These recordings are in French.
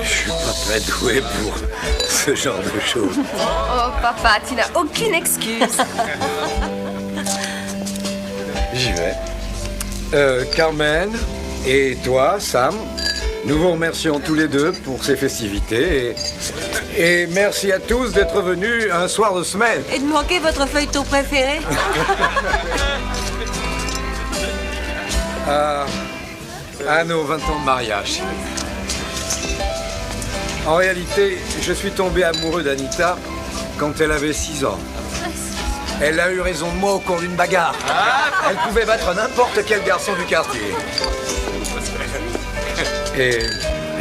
Je suis pas très doué pour ce genre de choses. Oh, papa, tu n'as aucune excuse. J'y vais. Carmen et toi, Sam, nous vous remercions tous les deux pour ces festivités et merci à tous d'être venus un soir de semaine. Et de manquer votre feuilleton préféré. À nos 20 ans de mariage. En réalité, je suis tombé amoureux d'Anita quand elle avait 6 ans. Elle a eu raison de moi au cours d'une bagarre. Elle pouvait battre n'importe quel garçon du quartier. Et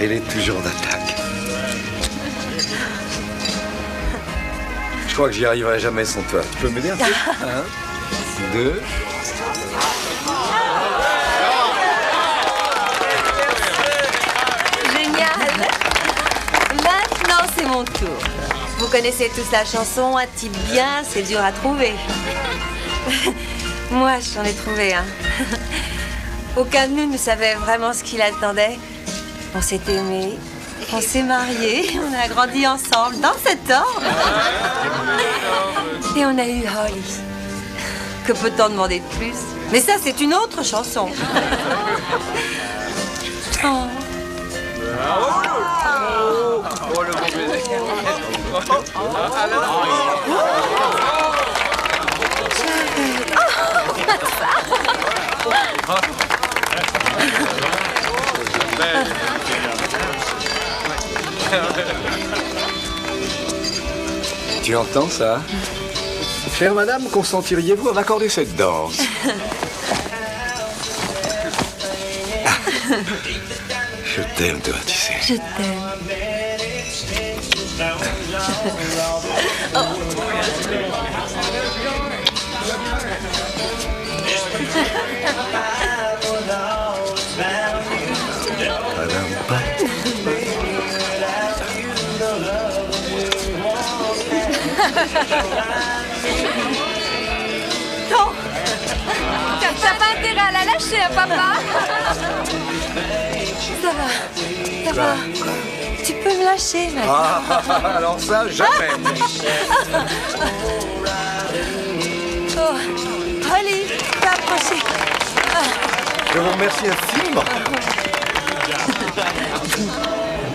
elle est toujours d'attaque. Je crois que j'y arriverai jamais sans toi. Tu peux m'aider un peu? 1, 2... Génial. Maintenant, c'est mon tour. Vous connaissez tous la chanson « Un type bien, c'est dur à trouver ». Moi, j'en ai trouvé un. Aucun de nous ne savait vraiment ce qu'il attendait. On s'est aimés, on s'est mariés, on a grandi ensemble dans cet ordre. Et on a eu Holly. Que peut-on demander de plus? Mais ça, c'est une autre chanson. Oh. Oh, le bon baiser. Tu entends ça? Chère madame, consentiriez-vous à m'accorder cette danse? Je t'aime, toi, tu sais. Je t'aime. Non. T'as pas intérêt à la lâcher, hein, papa. Ça va. Tu peux me lâcher maintenant. Ah, alors ça, jamais. Oh, Holly, t'as approché. Je vous remercie infiniment.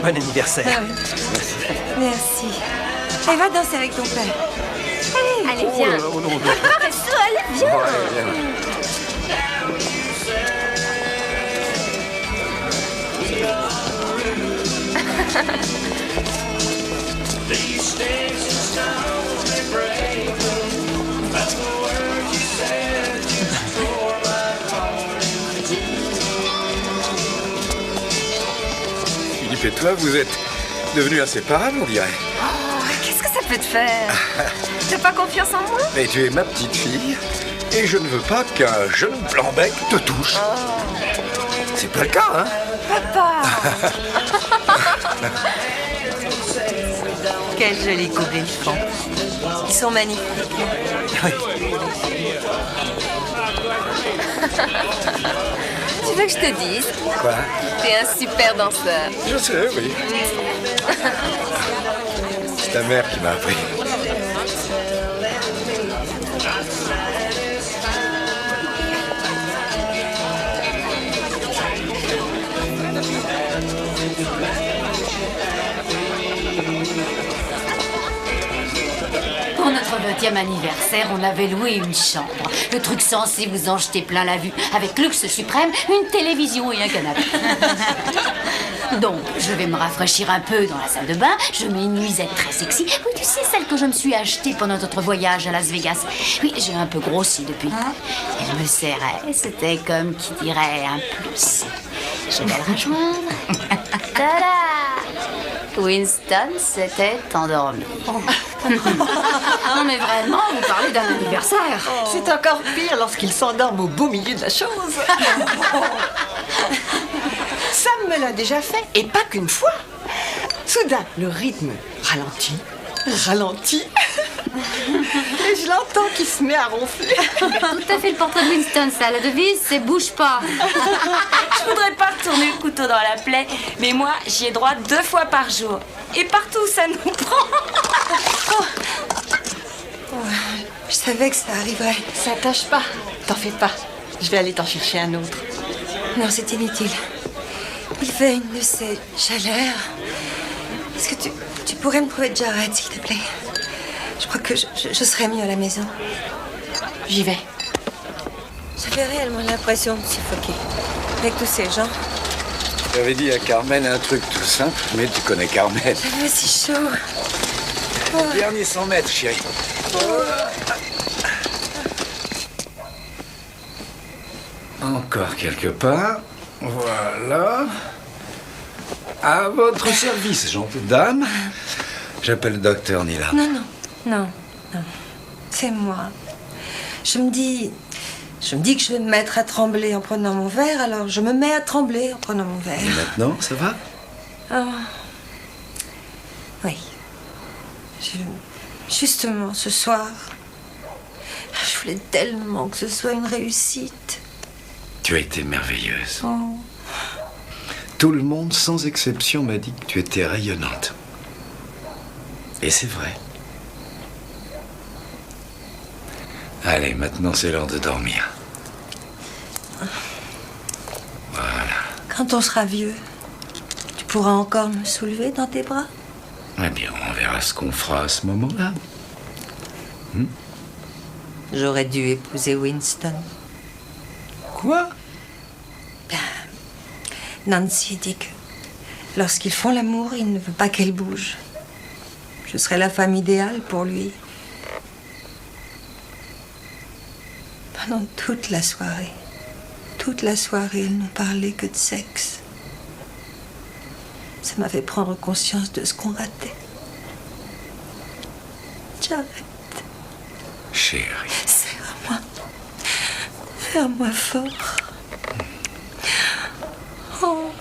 Bon anniversaire. Ah oui. Merci. Et va danser avec ton père. Allez, viens. Oh non, Reste-toi, allez, viens. Philippe et toi, vous êtes devenus inséparables, on dirait. Oh, qu'est-ce que ça peut te faire? T'as pas confiance en moi? Mais tu es ma petite fille, et je ne veux pas qu'un jeune blanc-bec te touche. C'est pas le cas, hein? Papa. Quel joli couple d'éléphants. Ils sont magnifiques. Tu veux que je te dise? Quoi? T'es un super danseur. Je sais, oui. C'est ta mère qui m'a appris. Pour notre 20e anniversaire, on avait loué une chambre. Le truc censé vous en jeter plein la vue, avec luxe suprême, une télévision et un canapé. Donc, je vais me rafraîchir un peu dans la salle de bain. Je mets une nuisette très sexy. Oui, tu sais, celle que je me suis achetée pendant notre voyage à Las Vegas. Oui, j'ai un peu grossi depuis. Elle me serrait. C'était comme qui dirait un plus. Je vais le rejoindre. Tada! Winston s'était endormi. Non mais vraiment, vous parlez d'un anniversaire. C'est encore pire lorsqu'il s'endorme au beau milieu de la chose. Sam me l'a déjà fait, et pas qu'une fois. Soudain, le rythme ralentit. Et je l'entends qui se met à ronfler. Tout à fait le portrait de Winston, ça. La devise, c'est bouge pas. Je voudrais pas retourner le couteau dans la plaie, mais moi, j'y ai droit 2 fois par jour. Et partout où ça nous prend. Je savais que ça arriverait. Ça tâche pas. T'en fais pas. Je vais aller t'en chercher un autre. Non, c'est inutile. Il fait une de ces chaleurs. Est-ce que tu pourrais me trouver Jared, s'il te plaît? Je crois que je serais mieux à la maison. J'y vais. J'avais réellement l'impression de suffoquer. Avec tous ces gens. J'avais dit à Carmen un truc tout simple, mais tu connais Carmen. J'avais si chaud. Dernier 100 mètres, chérie. Encore quelque part. Voilà. À votre service, gentille dame. J'appelle le docteur Nila. Non. C'est moi. Je me dis que je vais me mettre à trembler en prenant mon verre, alors je me mets à trembler en prenant mon verre. Et maintenant, ça va? Oh. Oui. Justement, ce soir, je voulais tellement que ce soit une réussite. Tu as été merveilleuse. Oh. Tout le monde, sans exception, m'a dit que tu étais rayonnante. Et c'est vrai. Allez, maintenant c'est l'heure de dormir. Voilà. Quand on sera vieux, tu pourras encore me soulever dans tes bras? Eh bien, on verra ce qu'on fera à ce moment-là. J'aurais dû épouser Winston. Quoi? Nancy dit que lorsqu'ils font l'amour, il ne veut pas qu'elle bouge. Je serais la femme idéale pour lui. Pendant toute la soirée, il ne parlait que de sexe. Ça m'a fait prendre conscience de ce qu'on ratait. Jared, Chérie. serre-moi fort. Oh.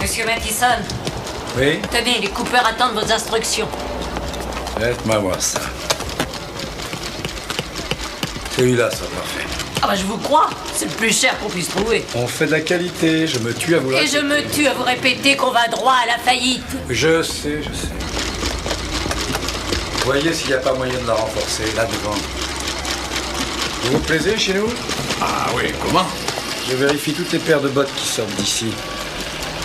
Monsieur Mathison, Oui? tenez, les coupeurs attendent vos instructions. Laisse-moi voir ça. Celui-là sera parfait. Ah bah je vous crois, c'est le plus cher qu'on puisse trouver. On fait de la qualité, je me tue à vous Et je me tue à vous répéter qu'on va droit à la faillite. Je sais. Voyez s'il n'y a pas moyen de la renforcer, là devant. Vous vous plaisez chez nous? Ah oui, comment? Je vérifie toutes les paires de bottes qui sortent d'ici.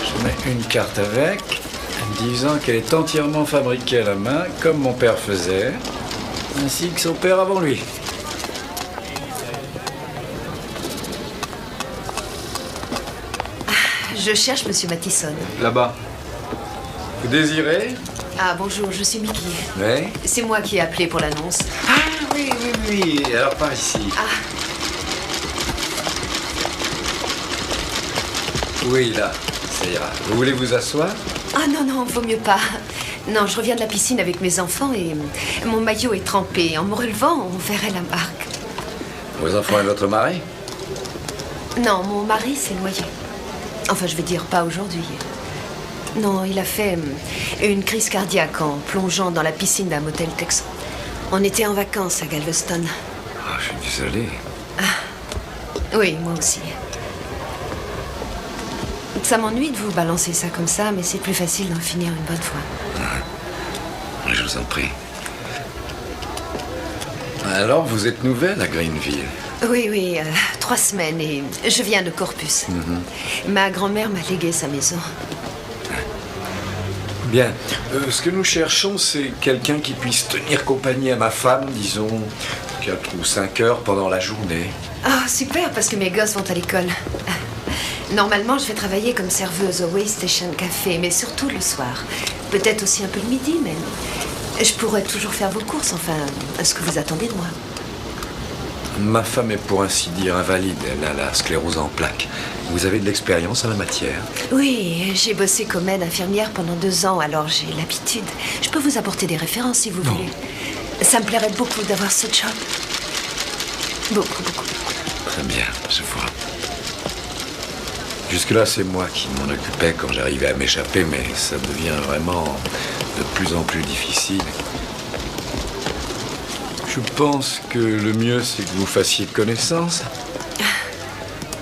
Je mets une carte avec, disant qu'elle est entièrement fabriquée à la main, comme mon père faisait, ainsi que son père avant lui. Je cherche Monsieur Mathison. Là-bas. Vous désirez? Ah, bonjour, je suis Mickey. Oui. C'est moi qui ai appelé pour l'annonce. Ah oui. Alors par ici. Oui, là. Ça ira. Vous voulez vous asseoir? Ah non, vaut mieux pas. Non, je reviens de la piscine avec mes enfants et mon maillot est trempé. En me relevant, on verrait la marque. Vos enfants et votre mari? Non, mon mari s'est noyé. Enfin, je vais dire pas aujourd'hui. Non, il a fait une crise cardiaque en plongeant dans la piscine d'un motel texan. On était en vacances à Galveston. Ah, je suis désolé. Oui, moi aussi. Ça m'ennuie de vous balancer ça comme ça, mais c'est plus facile d'en finir une bonne fois. Je vous en prie. Alors, vous êtes nouvelle à Greenville? Oui, 3 semaines et je viens de Corpus. Ma grand-mère m'a légué sa maison. Bien. Ce que nous cherchons, c'est quelqu'un qui puisse tenir compagnie à ma femme, disons, 4 ou 5 heures pendant la journée. Ah, super, parce que mes gosses vont à l'école. Normalement, je vais travailler comme serveuse au Way Station Café, mais surtout le soir. Peut-être aussi un peu le midi, mais je pourrais toujours faire vos courses, enfin, ce que vous attendez de moi. Ma femme est pour ainsi dire invalide. Elle a la sclérose en plaques. Vous avez de l'expérience en la matière? Oui, j'ai bossé comme aide infirmière pendant 2 ans, alors j'ai l'habitude. Je peux vous apporter des références si vous voulez. Ça me plairait beaucoup d'avoir ce job. Beaucoup, beaucoup. Très bien, je vois. Jusque-là, c'est moi qui m'en occupais quand j'arrivais à m'échapper, mais ça devient vraiment de plus en plus difficile. Je pense que le mieux, c'est que vous fassiez connaissance.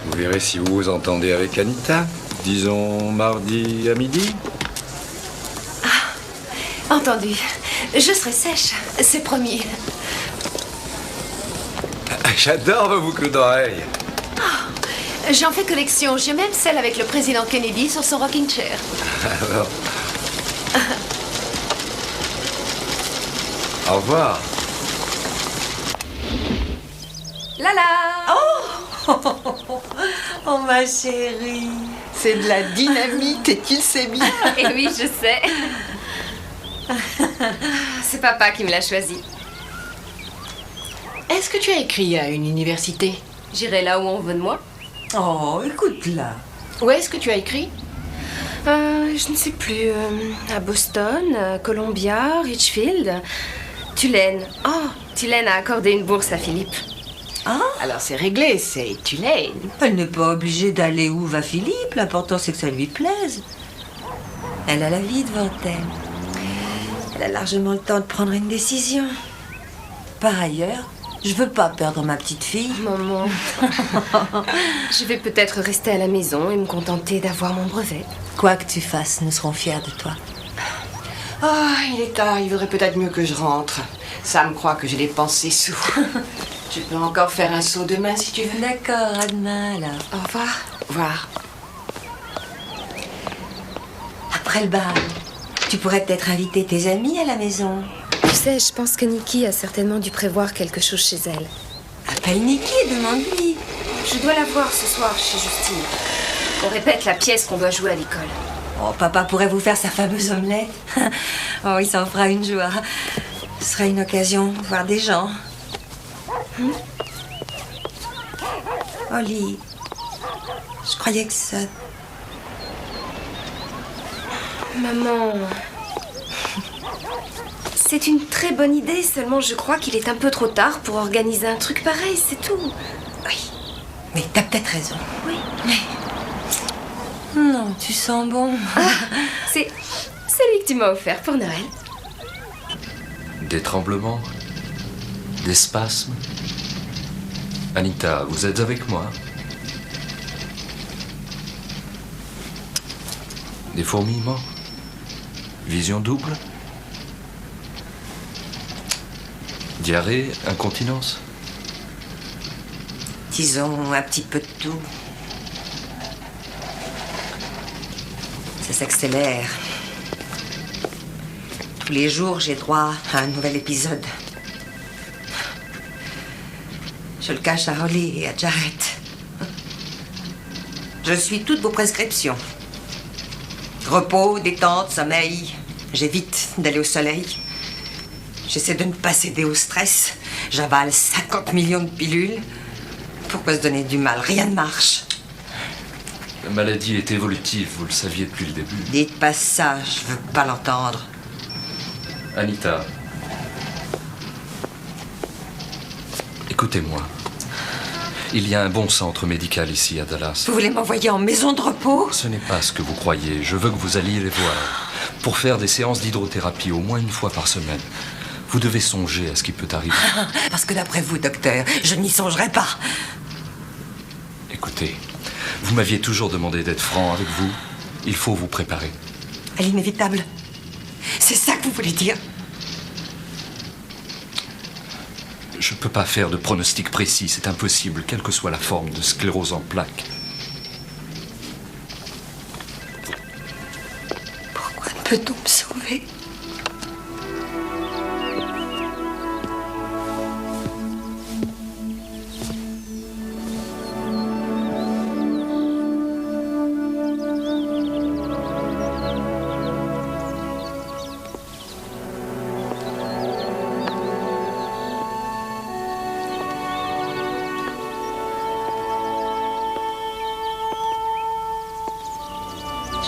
Vous verrez si vous vous entendez avec Anita. Disons mardi à midi. Entendu. Je serai sèche, c'est promis. J'adore vos boucles d'oreilles. J'en fais collection. J'ai même celle avec le président Kennedy sur son rocking chair. Alors. Au revoir. Lala! Oh, ma chérie. C'est de la dynamite et tu le sais bien. Et oui, je sais. C'est papa qui me l'a choisi. Est-ce que tu as écrit à une université? J'irai là où on veut de moi. Oh, écoute-la. Où est-ce que tu as écrit? Je ne sais plus. À Boston, Columbia, Richfield, Tulane. Oh, Tulane a accordé une bourse à Philippe. Ah, Alors c'est réglé, c'est Tulane. elle n'est pas obligée d'aller où va Philippe. L'important, c'est que ça lui plaise. Elle a la vie devant elle. Elle a largement le temps de prendre une décision. Par ailleurs, je veux pas perdre ma petite fille. Maman, je vais peut-être rester à la maison et me contenter d'avoir mon brevet. Quoi que tu fasses, nous serons fiers de toi. Ah, il est tard, il vaudrait peut-être mieux que je rentre. Sam croit que j'ai dépensé sous. Tu peux encore faire un saut demain si tu veux. D'accord, à demain alors. Au revoir. Au revoir. Après le bal, tu pourrais peut-être inviter tes amis à la maison. Tu sais, je pense que Nikki a certainement dû prévoir quelque chose chez elle. Appelle Nikki et demande-lui. Je dois la voir ce soir chez Justine. On répète la pièce qu'on doit jouer à l'école. Oh, papa pourrait vous faire sa fameuse omelette. Oh, il s'en fera une joie. Ce sera une occasion de voir des gens. Holly, je croyais que ça... Maman... C'est une très bonne idée, seulement je crois qu'il est un peu trop tard pour organiser un truc pareil, c'est tout. Oui, mais t'as peut-être raison. Oui. Non, tu sens bon. C'est celui que tu m'as offert pour Noël. Des tremblements? Des spasmes? Anita, vous êtes avec moi? Des fourmillements? Vision double? Diarrhée? Incontinence? Disons un petit peu de tout. Ça s'accélère. Tous les jours, j'ai droit à un nouvel épisode. Je le cache à Holly et à Jared. Je suis toutes vos prescriptions. Repos, détente, sommeil. J'évite d'aller au soleil. J'essaie de ne pas céder au stress. J'avale 50 millions de pilules. Pourquoi se donner du mal? Rien ne marche. La maladie est évolutive, vous le saviez depuis le début. Dites pas ça, je veux pas l'entendre. Anita. Écoutez-moi. Il y a un bon centre médical ici à Dallas. Vous voulez m'envoyer en maison de repos? Ce n'est pas ce que vous croyez. Je veux que vous alliez les voir. Pour faire des séances d'hydrothérapie au moins une fois par semaine. Vous devez songer à ce qui peut arriver. Parce que d'après vous, docteur, je n'y songerai pas. Écoutez, vous m'aviez toujours demandé d'être franc avec vous. Il faut vous préparer. À l'inévitable. C'est ça que vous voulez dire? Je ne peux pas faire de pronostic précis, c'est impossible, quelle que soit la forme de sclérose en plaques. Pourquoi ne peut-on me sauver?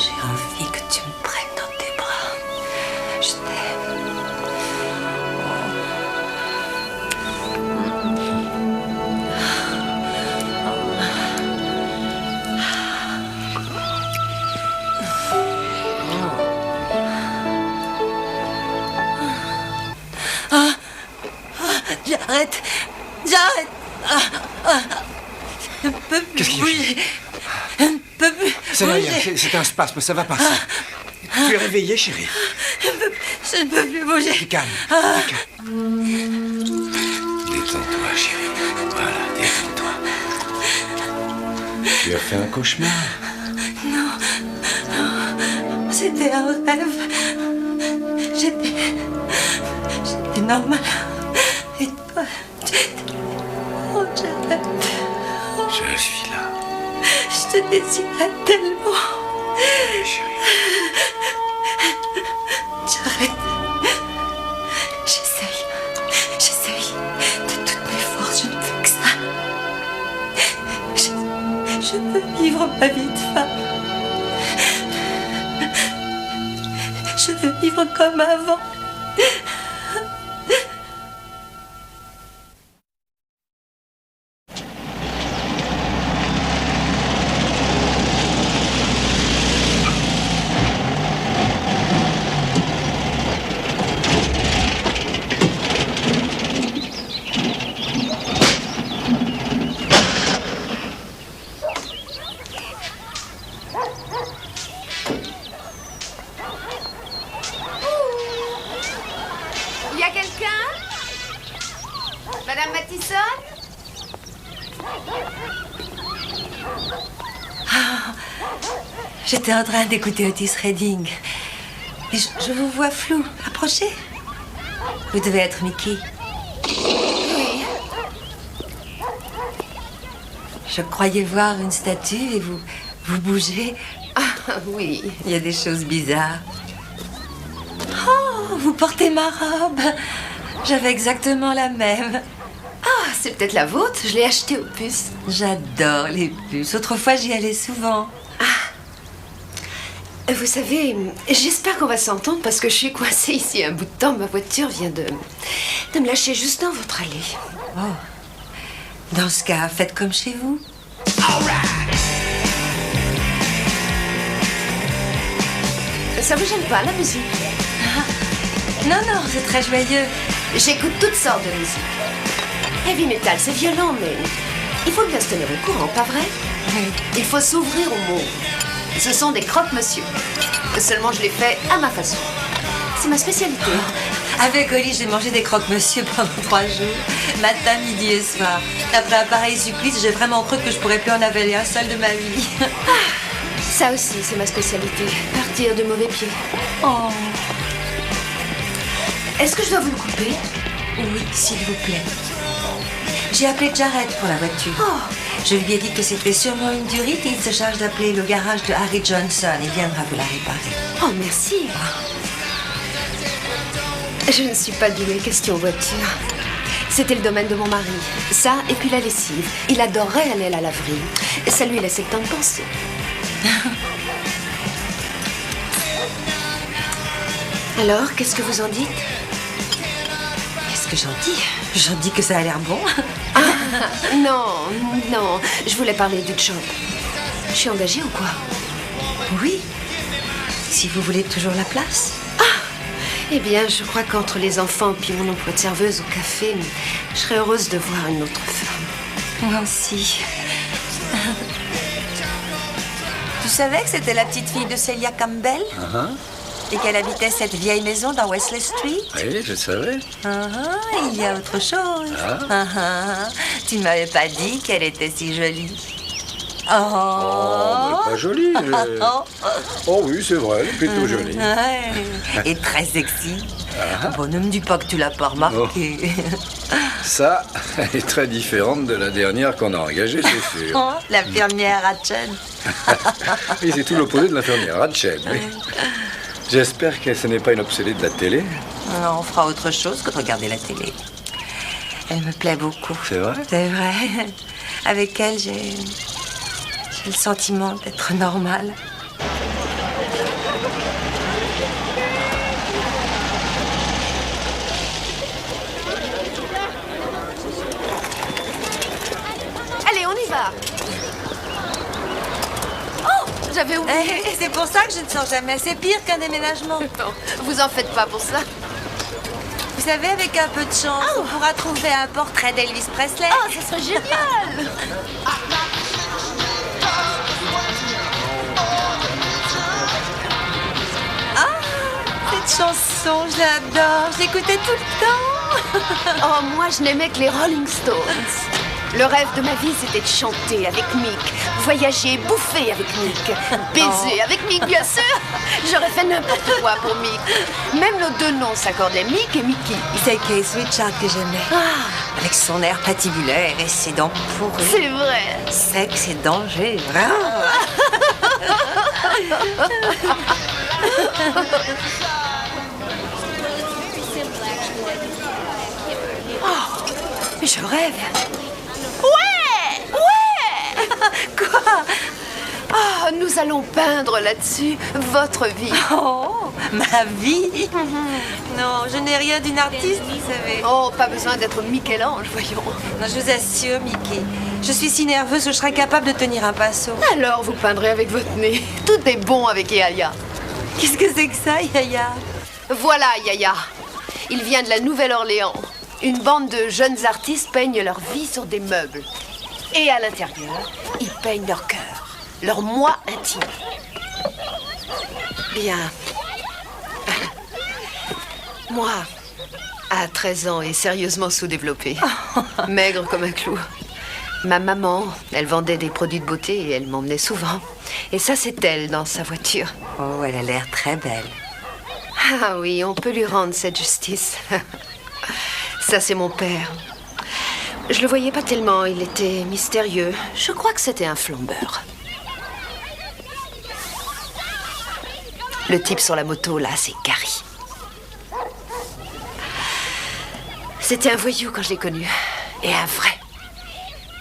J'ai envie que tu me prennes dans tes bras. Je t'aime. J'arrête. Je ne peux plus Qu'est-ce qu'il y a? bouger. Je ne peux plus C'est rien, bouger. c'est un spasme, ça va passer. Tu es réveillée, chérie. Je ne peux plus bouger. T'es calme. Détends-toi, chérie. Voilà, détends-toi. Tu as fait un cauchemar? C'était un rêve. J'étais normale. Et toi, tu étais... Oh, j'arrête. Je suis là, Je te désirais tellement. chérie. J'arrête. J'essaye. De toutes mes forces, je ne fais que ça. Je veux vivre ma vie de femme. Je veux vivre comme avant. Il y a quelqu'un? Madame Mathison? J'étais en train d'écouter Otis Redding. Et je vous vois flou. Approchez. Vous devez être Mickey. Oui. Je croyais voir une statue et vous bougez. Ah, oui. Il y a des choses bizarres. Oh, vous portez ma robe. J'avais exactement la même. Ah, c'est peut-être la vôtre. Je l'ai achetée aux puces. J'adore les puces. Autrefois, j'y allais souvent. Vous savez, j'espère qu'on va s'entendre parce que je suis coincée ici un bout de temps. Ma voiture vient de me lâcher juste dans votre allée. Oh. Dans ce cas, faites comme chez vous. Ça vous gêne pas, la musique? Non, c'est très joyeux. J'écoute toutes sortes de musique. Heavy metal, c'est violent, mais il faut bien se tenir au courant, pas vrai? Il faut s'ouvrir au monde. Ce sont des croque-monsieur. Seulement, je les fais à ma façon. C'est ma spécialité. Avec Oli, j'ai mangé des croque-monsieur pendant 3 jours. Matin, midi et soir. Après un pareil supplice, j'ai vraiment cru que je pourrais plus en avaler un seul de ma vie. Ça aussi, c'est ma spécialité. Partir de mauvais pieds. Oh. Est-ce que je dois vous le couper? Oui, s'il vous plaît. J'ai appelé Jared pour la voiture. Oh. Je lui ai dit que c'était sûrement une durite et il se charge d'appeler le garage de Harry Johnson. Il viendra vous la réparer. Oh, merci. Je ne suis pas douée question voiture. C'était le domaine de mon mari. Ça, et puis la lessive. Il adorerait aller à la laverie. Ça lui laissait le temps de penser. Alors, qu'est-ce que vous en dites? Qu'est-ce que j'en dis? J'en dis que ça a l'air bon. Non, je voulais parler du job. Je suis engagée ou quoi? Oui. Si vous voulez toujours la place. Eh bien, je crois qu'entre les enfants puis mon emploi de serveuse au café, je serais heureuse de voir une autre femme. Moi aussi. Tu savais que c'était la petite fille de Celia Campbell? Et qu'elle habitait cette vieille maison dans Wesley Street? Oui, je savais. Il y a autre chose. Tu m'avais pas dit qu'elle était si jolie. Oh, mais pas jolie. Oh oui, c'est vrai, elle est plutôt jolie. Ouais. Et très sexy. Bon, ne me dis pas que tu l'as pas remarqué. Ça, elle est très différente de la dernière qu'on a engagée, c'est sûr. Oh, l'infirmière Ratchen. Oui, c'est tout l'opposé de l'infirmière Ratchen, oui. J'espère que ce n'est pas une obsédée de la télé. Non, on fera autre chose que de regarder la télé. Elle me plaît beaucoup. C'est vrai? C'est vrai. Avec elle, j'ai le sentiment d'être normale. j'avais oublié. C'est pour ça que je ne sors jamais. C'est pire qu'un déménagement. Non, vous en faites pas pour ça. Vous savez, avec un peu de chance, on pourra trouver un portrait d'Elvis Presley. Oh, ça serait génial. Cette chanson, je l'adore. Je l'écoutais tout le temps. Oh, moi, je n'aimais que les Rolling Stones. Le rêve de ma vie, c'était de chanter avec Mick, voyager, bouffer avec Mick, baiser avec Mick, bien sûr. J'aurais fait n'importe quoi pour Mick. Même nos deux noms s'accordaient, Mick et Mickey. C'est Keith Richards que j'aimais. Avec son air patibulaire et ses dents pourries. C'est vrai. Sexe et danger, vraiment. Mais je rêve. Ouais. Quoi? Oh, nous allons peindre là-dessus votre vie. Oh, ma vie. Non, je n'ai rien d'une artiste, vous savez. Oh, pas besoin d'être Michel-Ange, voyons. Non, je vous assure, Mickey. Je suis si nerveuse que je serais capable de tenir un pinceau. Alors, vous peindrez avec votre nez. Tout est bon avec Yaya. Qu'est-ce que c'est que ça, Yaya? Voilà, Yaya. Il vient de la Nouvelle-Orléans. Une bande de jeunes artistes peignent leur vie sur des meubles. Et à l'intérieur, ils peignent leur cœur, leur moi intime. Bien. Moi, à 13 ans et sérieusement sous-développée, maigre comme un clou. Ma maman, elle vendait des produits de beauté et elle m'emmenait souvent. Et ça, c'est elle dans sa voiture. Oh, elle a l'air très belle. Ah oui, on peut lui rendre cette justice. Ça, c'est mon père. Je le voyais pas tellement, il était mystérieux. Je crois que c'était un flambeur. Le type sur la moto, là, c'est Gary. C'était un voyou quand je l'ai connu. Et un vrai.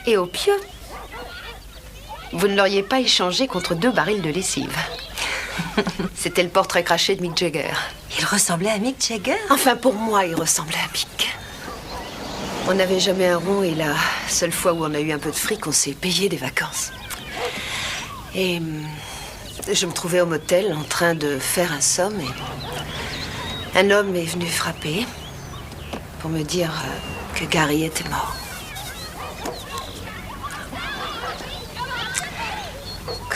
Et au pieu, vous ne l'auriez pas échangé contre 2 barils de lessive. C'était le portrait craché de Mick Jagger. Il ressemblait à Mick Jagger? Enfin, pour moi, il ressemblait à Mick. On n'avait jamais un rond et la seule fois où on a eu un peu de fric, on s'est payé des vacances. Et je me trouvais au motel en train de faire un somme et un homme est venu frapper pour me dire que Gary était mort.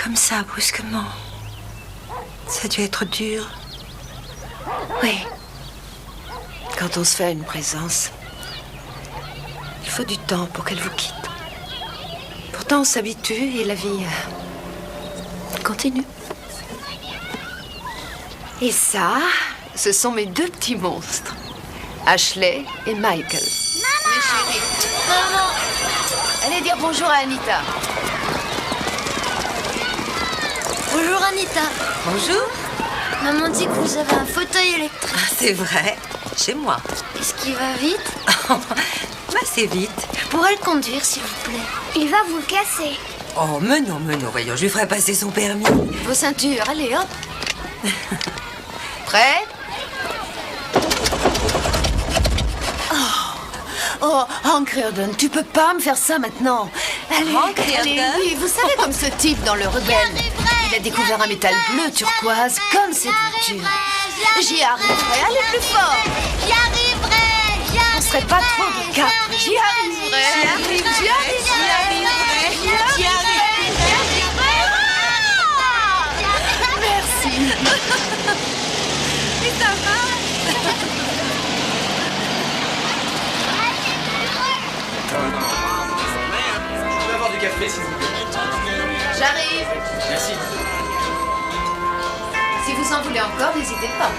Comme ça, brusquement. Ça a dû être dur. Oui. Quand on se fait une présence, il faut du temps pour qu'elle vous quitte. Pourtant, on s'habitue et la vie continue. Et ça, ce sont mes 2 petits monstres, Ashley et Michael. Maman! Mes chéris. Maman! Allez dire bonjour à Anita. Bonjour Anita. Bonjour. Maman dit que vous avez un fauteuil électrique. Ah, c'est vrai. Chez moi. Est-ce qu'il va vite? Bah, c'est vite. Pourrait le conduire, s'il vous plaît. Il va vous le casser. Oh, mais non, voyons, je lui ferai passer son permis. Vos ceintures, allez, hop. Prêt? Oh, Hank Reardon, tu peux pas me faire ça maintenant. Allez, Hank Reardon? allez, oui, vous savez comme ce type dans le Rebelle. Il a découvert un métal bleu turquoise comme cette voiture. J'y arriverai, allez plus fort. J'y arriverai. On serait pas trop de cap. J'y arriverai. Merci. Mais ça va. Je peux avoir du café, s'il vous plaît? J'arrive. Merci. Si vous en voulez encore, n'hésitez pas.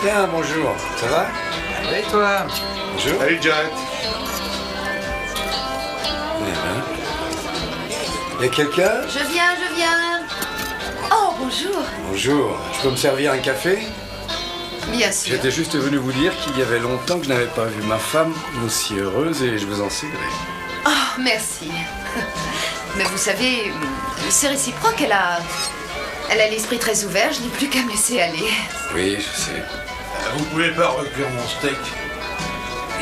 Tiens, bonjour. Ça va? Et toi? Bonjour. Salut, Jack. Y a quelqu'un? Je viens. Oh, bonjour. Bonjour. Je peux me servir un café? Bien sûr. J'étais juste venu vous dire qu'il y avait longtemps que je n'avais pas vu ma femme aussi heureuse et je vous en sais gré. Oh, merci. Mais vous savez, c'est réciproque, elle a l'esprit très ouvert, je n'ai plus qu'à me laisser aller. Oui, je sais. Vous pouvez pas recuire mon steak.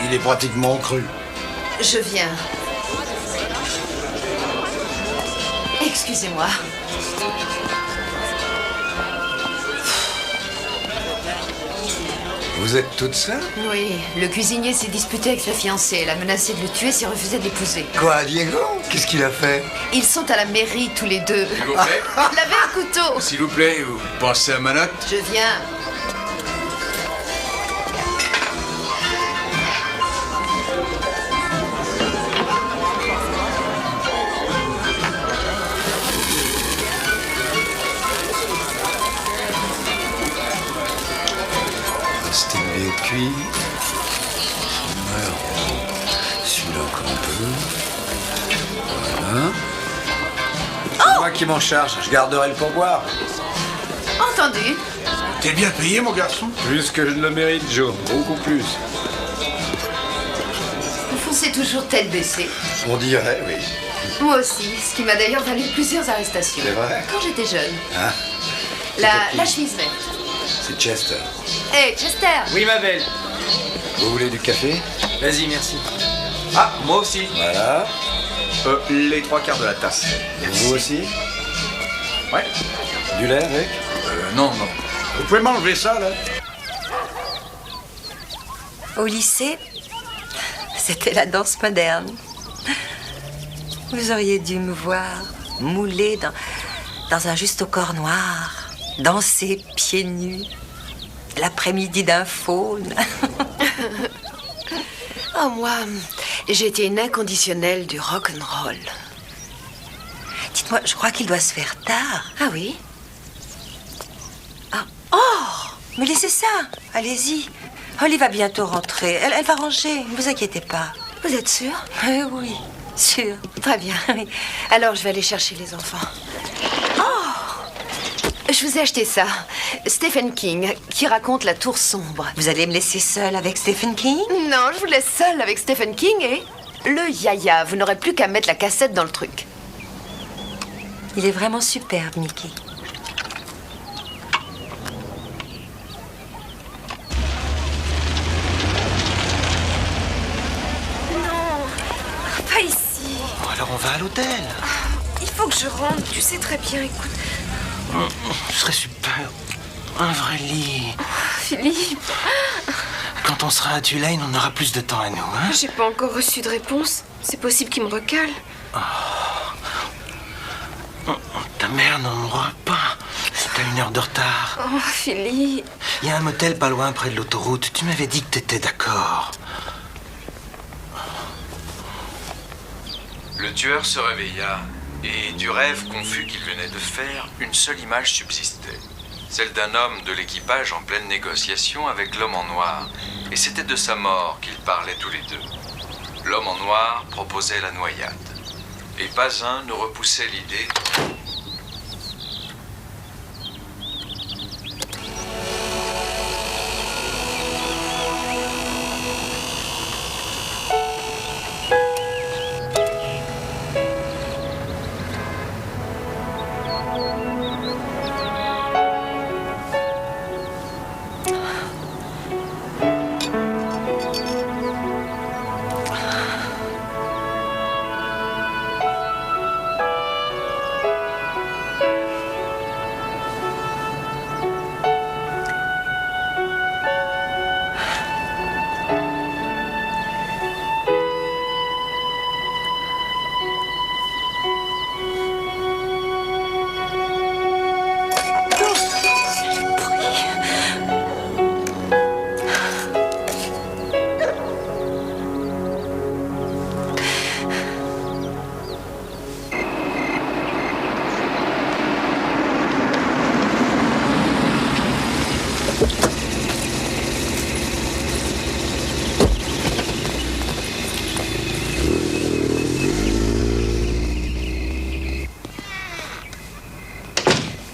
Il est pratiquement cru. Je viens. Excusez-moi. Vous êtes toute seule? Oui, le cuisinier s'est disputé avec sa fiancée. Elle a menacé de le tuer s'il refusait de l'épouser. Quoi, Diego? Qu'est-ce qu'il a fait? Ils sont à la mairie tous les deux. S'il vous plaît. Il avait un couteau. S'il vous plaît, vous pensez à ma note? Je viens. Steak bien cuit. Alors, celui-là encore un peu. Voilà. C'est moi qui m'en charge. Je garderai le pourboire. Entendu. T'es bien payé, mon garçon? Plus que je ne le mérite, Joe. Beaucoup plus. Vous foncez toujours tête baissée. On dirait, oui. Moi aussi, ce qui m'a d'ailleurs valu plusieurs arrestations. C'est vrai? Quand j'étais jeune. Hein? La chemise verte. C'est Chester. Hé, Chester. Oui, ma belle. Vous voulez du café? Vas-y, merci. Ah, moi aussi. Voilà. Les 3/4 de la tasse. Vous aussi? Ouais. Du lait avec? Non. Vous pouvez m'enlever ça, là? Au lycée, c'était la danse moderne. Vous auriez dû me voir moulée dans un juste au corps noir, danser pieds nus, l'après-midi d'un faune. Oh, moi, j'ai été une inconditionnelle du rock'n'roll. Dites-moi, je crois qu'il doit se faire tard. Ah oui? Ah. Oh! Mais laissez ça, allez-y. Holly va bientôt rentrer. Elle va ranger, ne vous inquiétez pas. Vous êtes sûr? Oui, sûr. Très bien. Oui. Alors, je vais aller chercher les enfants. Oh! Je vous ai acheté ça. Stephen King, qui raconte La Tour sombre. Vous allez me laisser seule avec Stephen King? Non, je vous laisse seule avec Stephen King et le yaya. Vous n'aurez plus qu'à mettre la cassette dans le truc. Il est vraiment superbe, Mickey. Pas ici. Bon, alors on va à l'hôtel. Il faut que je rentre. Tu sais très bien, écoute. Ce serait super. Un vrai lit. Philippe, Quand on sera à Tulane, on aura plus de temps à nous, hein? j'ai pas encore reçu de réponse. C'est possible qu'il me recale. Ta mère n'en mourra pas. T'as 1 heure de retard. Oh, Philippe. Il y a un motel pas loin près de l'autoroute. Tu m'avais dit que t'étais d'accord. Le tueur se réveilla, et du rêve confus qu'il venait de faire, une seule image subsistait. Celle d'un homme de l'équipage en pleine négociation avec l'homme en noir. Et c'était de sa mort qu'ils parlaient tous les deux. L'homme en noir proposait la noyade. Et pas un ne repoussait l'idée.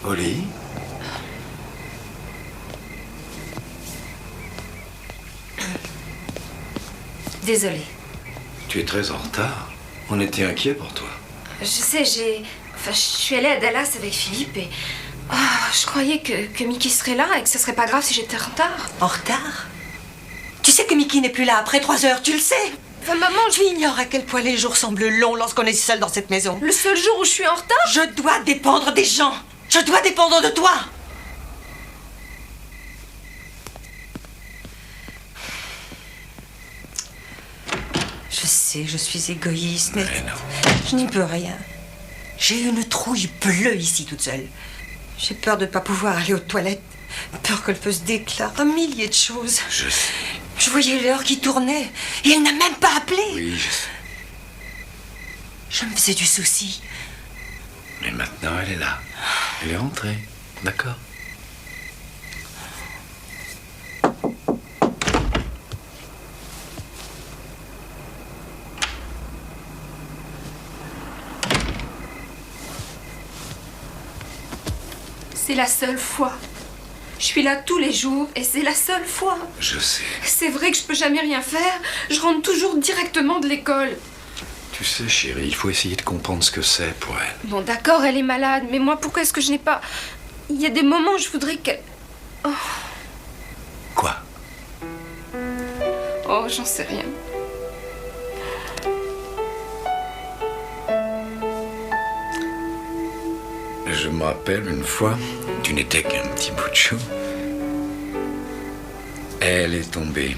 Holly? Désolée. Tu es très en retard. On était inquiets pour toi. Je sais, je suis allée à Dallas avec Philippe et... je croyais que Mickey serait là et que ce serait pas grave si j'étais en retard. En retard? Tu sais que Mickey n'est plus là après 3 heures, tu le sais? Enfin, maman, Tu ignores à quel point les jours semblent longs lorsqu'on est seul dans cette maison. le seul jour où je suis en retard... Je dois dépendre des gens. Je dois dépendre de toi. Je sais, je suis égoïste, mais je n'y peux rien. J'ai une trouille bleue ici toute seule. J'ai peur de ne pas pouvoir aller aux toilettes. Peur que le feu se déclare. Un millier de choses. Je sais. Je voyais l'heure qui tournait et elle n'a même pas appelé. Oui, je sais. Je me faisais du souci. Mais maintenant, elle est là. Elle est rentrée. D'accord. C'est la seule fois. Je suis là tous les jours et c'est la seule fois. Je sais. C'est vrai que je peux jamais rien faire. Je rentre toujours directement de l'école. Tu sais, chérie, il faut essayer de comprendre ce que c'est pour elle. Bon, d'accord, elle est malade, mais moi, pourquoi est-ce que je n'ai pas... Il y a des moments où je voudrais qu'elle... Quoi? Oh, j'en sais rien. Je me rappelle une fois, tu n'étais qu'un petit bout de chou. Elle est tombée.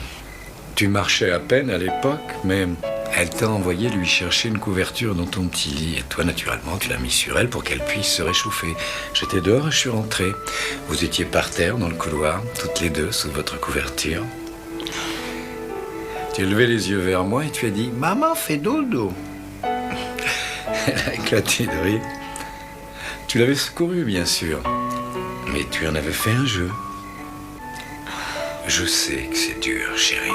Tu marchais à peine à l'époque, mais elle t'a envoyé lui chercher une couverture dans ton petit lit. Et toi, naturellement, tu l'as mis sur elle pour qu'elle puisse se réchauffer. J'étais dehors et je suis rentré. Vous étiez par terre dans le couloir, toutes les deux, sous votre couverture. Tu as levé les yeux vers moi et tu as dit « Maman fait dodo ». Elle a éclaté de rire. Tu l'avais secouru, bien sûr, mais tu en avais fait un jeu. Je sais que c'est dur, chérie.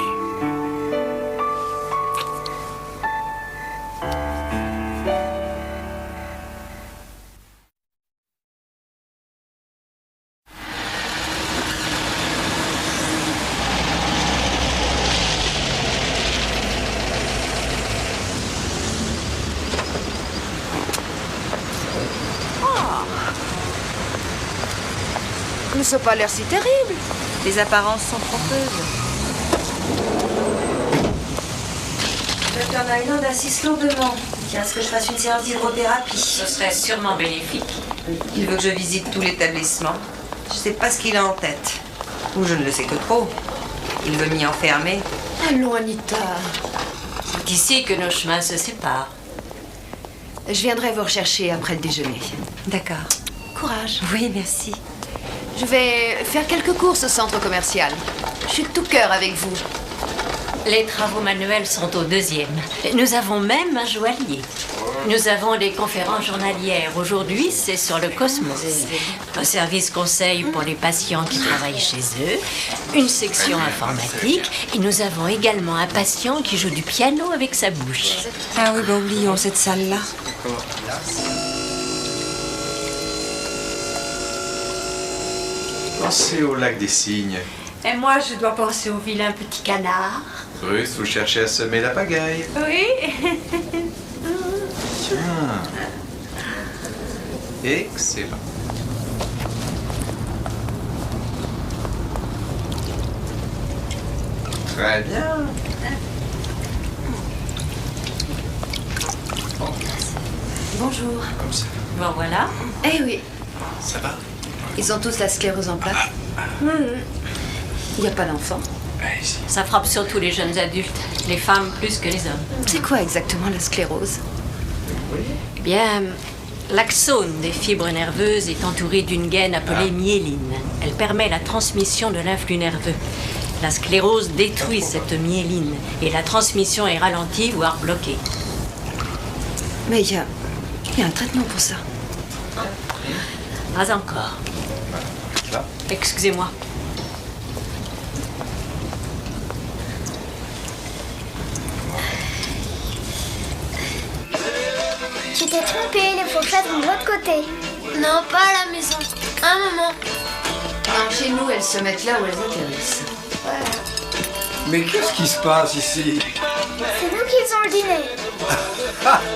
Mais ça n'a pas l'air si terrible. Les apparences sont trompeuses. Dr. Nyland insiste lourdement. Tiens, est-ce que je fasse une séance d'hydrothérapie? Ce serait sûrement bénéfique. Il veut que je visite tout l'établissement. Je sais pas ce qu'il a en tête. Ou je ne le sais que trop. Il veut m'y enfermer. Allons, Anita. C'est ici que nos chemins se séparent. Je viendrai vous rechercher après le déjeuner. D'accord. Courage. Oui, merci. Je vais faire quelques courses au centre commercial. Je suis de tout cœur avec vous. Les travaux manuels sont au 2e. Nous avons même un joaillier. Nous avons des conférences journalières. Aujourd'hui, c'est sur le cosmos. Un service conseil pour les patients qui travaillent chez eux. Une section informatique. Et nous avons également un patient qui joue du piano avec sa bouche. Ah oui, bah oublions cette salle-là. Pensez au lac des Cygnes. Et moi, je dois penser au vilain petit canard. Ruth, vous cherchez à semer la pagaille. Oui. Tiens. Excellent. Très bien. Bonjour. Comme ça. Bon, voilà. Eh oui, Ça va? ils ont tous la sclérose en plaques. Il n'y a pas d'enfant. Ici. Ça frappe surtout les jeunes adultes, les femmes plus que les hommes. C'est quoi exactement la sclérose? Eh bien, l'axone des fibres nerveuses est entouré d'une gaine appelée myéline. Elle permet la transmission de l'influx nerveux. La sclérose détruit cette myéline et la transmission est ralentie, voire bloquée. Mais il y a un traitement pour ça. Pas encore. Excusez-moi. Tu t'es trompé, les fourchettes vont de l'autre côté. Non, pas à la maison. Un moment. Non, chez nous, elles se mettent là où elles atterrissent. Voilà. Mais qu'est-ce qui se passe ici? C'est nous qui faisons le dîner.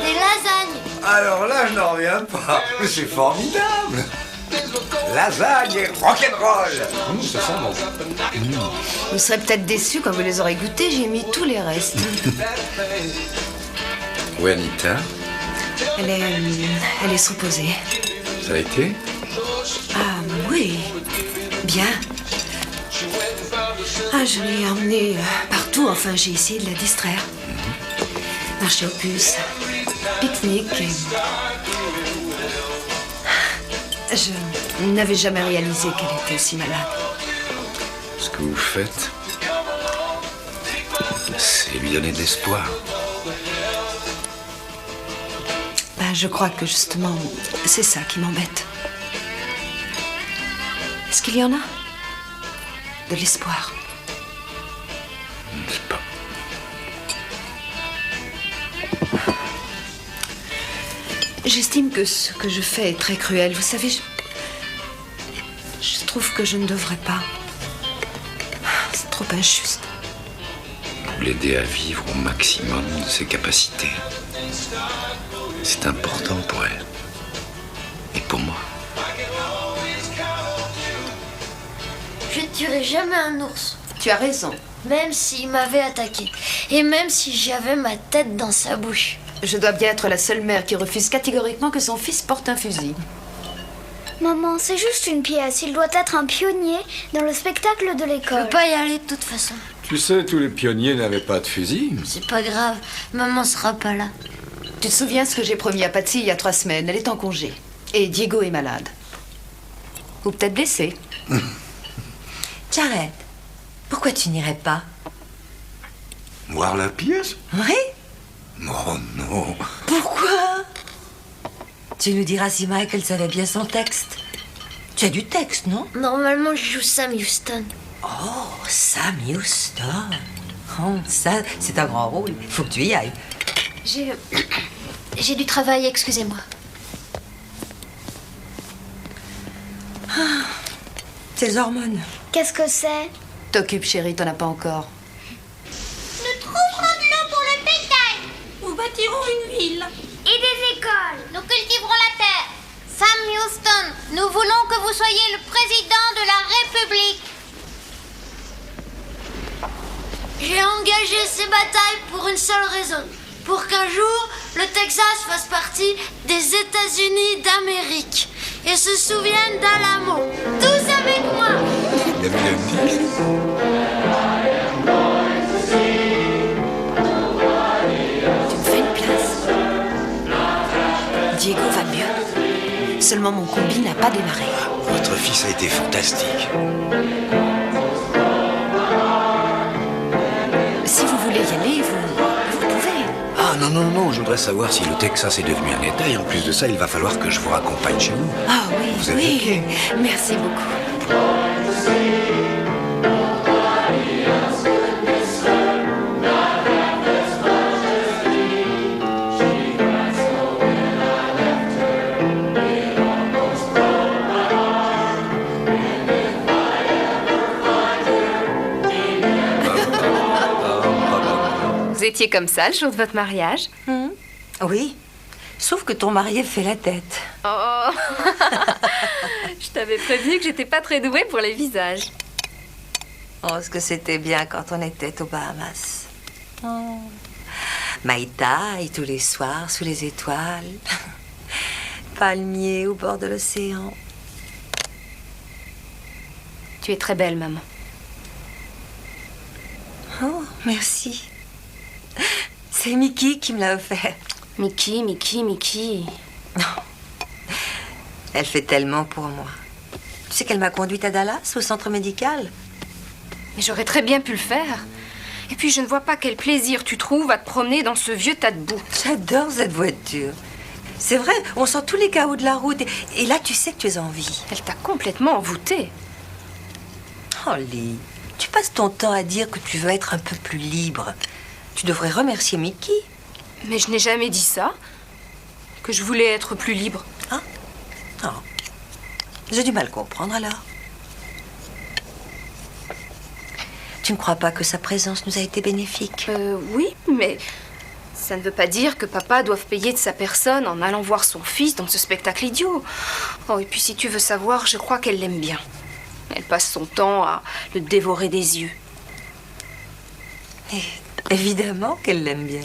Des lasagnes. Alors là, je n'en reviens pas. C'est formidable. Lasagne et rock'n'roll. Ça sent bon. Vous serez peut-être déçus quand vous les aurez goûtés, j'ai mis tous les restes. Où est Anita? Elle est supposée. Ça a été? Ah oui, bien. Ah, je l'ai emmenée partout, enfin j'ai essayé de la distraire. Marché aux puces, pique-nique. Je n'avais jamais réalisé qu'elle était aussi malade. Ce que vous faites, c'est lui donner de l'espoir. Ben, je crois que justement, c'est ça qui m'embête. Est-ce qu'il y en a? De l'espoir. Je sais pas. J'estime que ce que je fais est très cruel. Vous savez, je trouve que je ne devrais pas. C'est trop injuste. Vous l'aider à vivre au maximum de ses capacités. C'est important pour elle. Et pour moi. Je ne tuerai jamais un ours. Tu as raison. Même s'il m'avait attaqué. Et même si j'avais ma tête dans sa bouche. Je dois bien être la seule mère qui refuse catégoriquement que son fils porte un fusil. Maman, c'est juste une pièce. Il doit être un pionnier dans le spectacle de l'école. Je peux pas y aller de toute façon. Tu sais, tous les pionniers n'avaient pas de fusil. C'est pas grave. Maman sera pas là. Tu te souviens ce que j'ai promis à Patsy il y a 3 semaines? Elle est en congé. Et Diego est malade. Ou peut-être blessé. Jared, pourquoi tu n'irais pas? Voir la pièce? Oui? Oh non. Pourquoi? Tu nous diras si Michael savait bien son texte. Tu as du texte, non? Normalement, je joue Sam Houston. Oh, Sam Houston. Oh, ça, c'est un grand rôle. Il faut que tu y ailles. J'ai du travail, excusez-moi. Tes hormones. Qu'est-ce que c'est? T'occupe, chérie, t'en as pas encore. Nous trouverons de l'eau pour le bétail. Nous bâtirons une ville. Et des écoles. Nous cultiverons la terre. Sam Houston, nous voulons que vous soyez le président de la République. J'ai engagé ces batailles pour une seule raison. Pour qu'un jour, le Texas fasse partie des États-Unis d'Amérique. Et se souvienne d'Alamo. Tous avec moi. Il a vu la musique. Tu me fais une place? Diego va mieux. Seulement mon combi n'a pas démarré. Votre fils a été fantastique. Si vous voulez y aller, vous pouvez. Ah non, je voudrais savoir si le Texas est devenu un État et en plus de ça, il va falloir que je vous raccompagne chez vous. Ah oui, Vous êtes oui. Merci beaucoup. Vous étiez comme ça le jour de votre mariage? Oui, sauf que ton mari fait la tête. Oh. Je t'avais prévenu que j'étais pas très douée pour les visages. Oh, ce que c'était bien quand on était aux Bahamas. Oh. Maïtaï tous les soirs sous les étoiles. Palmiers au bord de l'océan. Tu es très belle, maman. Oh, merci. C'est Mickey qui me l'a offert. Mickey. Elle fait tellement pour moi. Tu sais qu'elle m'a conduite à Dallas, au centre médical. Mais j'aurais très bien pu le faire. Et puis je ne vois pas quel plaisir tu trouves à te promener dans ce vieux tas de boue. J'adore cette voiture. C'est vrai, on sent tous les chaos de la route. Et là, tu sais que tu es en vie. Elle t'a complètement envoûtée. Oh, Lee, tu passes ton temps à dire que tu veux être un peu plus libre. Tu devrais remercier Mickey. Mais je n'ai jamais dit ça. Que je voulais être plus libre. Ah, non. J'ai du mal comprendre alors. Tu ne crois pas que sa présence nous a été bénéfique? Oui, mais Ça ne veut pas dire que papa doive payer de sa personne en allant voir son fils dans ce spectacle idiot. Oh, et puis si tu veux savoir, je crois qu'elle l'aime bien. Elle passe son temps à le dévorer des yeux. Et évidemment qu'elle l'aime bien.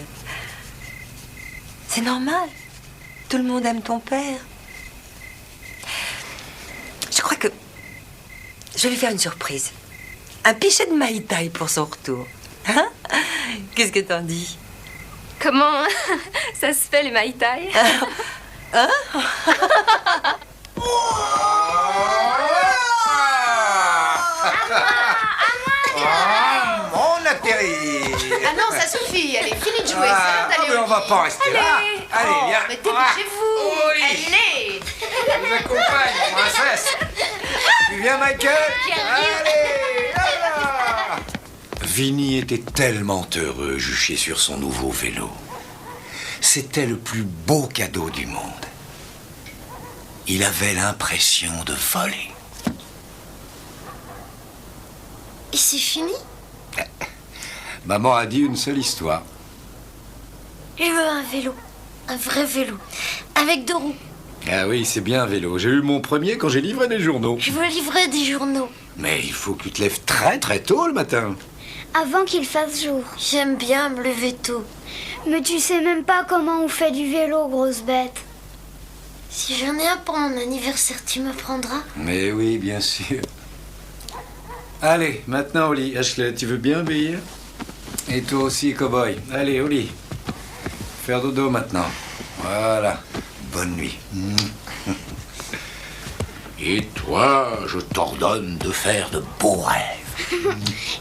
C'est normal. Tout le monde aime ton père. Je crois que je vais lui faire une surprise. Un pichet de Maïtaï pour son retour. Hein? Qu'est-ce que t'en dis? Comment ça se fait, les Maïtaï? Hein? Mon atterri. Ah non, ça suffit, allez, fini de jouer, c'est l'heure d'aller mais au on va lit. pas rester là. Allez, viens. Mais dépêchez-vous. Au lit. Allez. Je vous accompagne, princesse. Tu viens, Michael? Allez, là. Vinny était tellement heureux juché sur son nouveau vélo. C'était le plus beau cadeau du monde. Il avait l'impression de voler. Et c'est fini? Maman a dit une seule histoire. Je veux un vélo. Un vrai vélo. Avec 2 roues. Ah oui, c'est bien un vélo. J'ai eu mon premier quand j'ai livré des journaux. Je veux livrer des journaux. Mais il faut que tu te lèves très très tôt le matin. Avant qu'il fasse jour. J'aime bien me lever tôt. Mais tu sais même pas comment on fait du vélo, grosse bête. Si j'en ai un pour mon anniversaire, tu me prendras? Mais oui, bien sûr. Allez, maintenant au lit. Ashley, tu veux bien obéir? Et toi aussi, cow-boy. Allez, au lit. Faire dodo maintenant. Voilà. Bonne nuit. Et toi, je t'ordonne de faire de beaux rêves.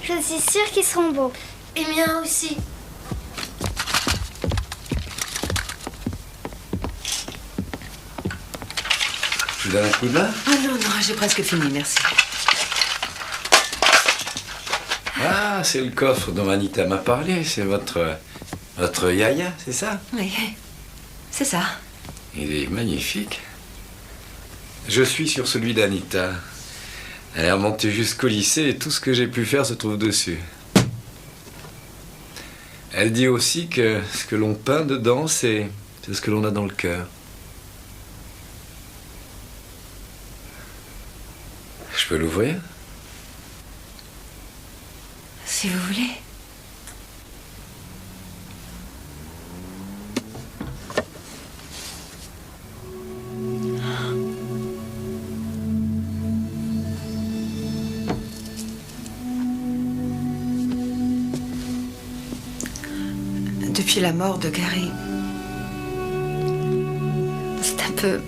Je suis sûre qu'ils seront beaux. Et miens aussi. Tu donnes un coup de main? Ah non, non, j'ai presque fini, merci. Ah, c'est le coffre dont Anita m'a parlé. C'est votre yaya, c'est ça? Oui, c'est ça. Il est magnifique. Je suis sur celui d'Anita. Elle est remontée jusqu'au lycée et tout ce que j'ai pu faire se trouve dessus. Elle dit aussi que ce que l'on peint dedans, c'est ce que l'on a dans le cœur. Je peux l'ouvrir? Si vous voulez. Depuis la mort de Gary, c'est un peu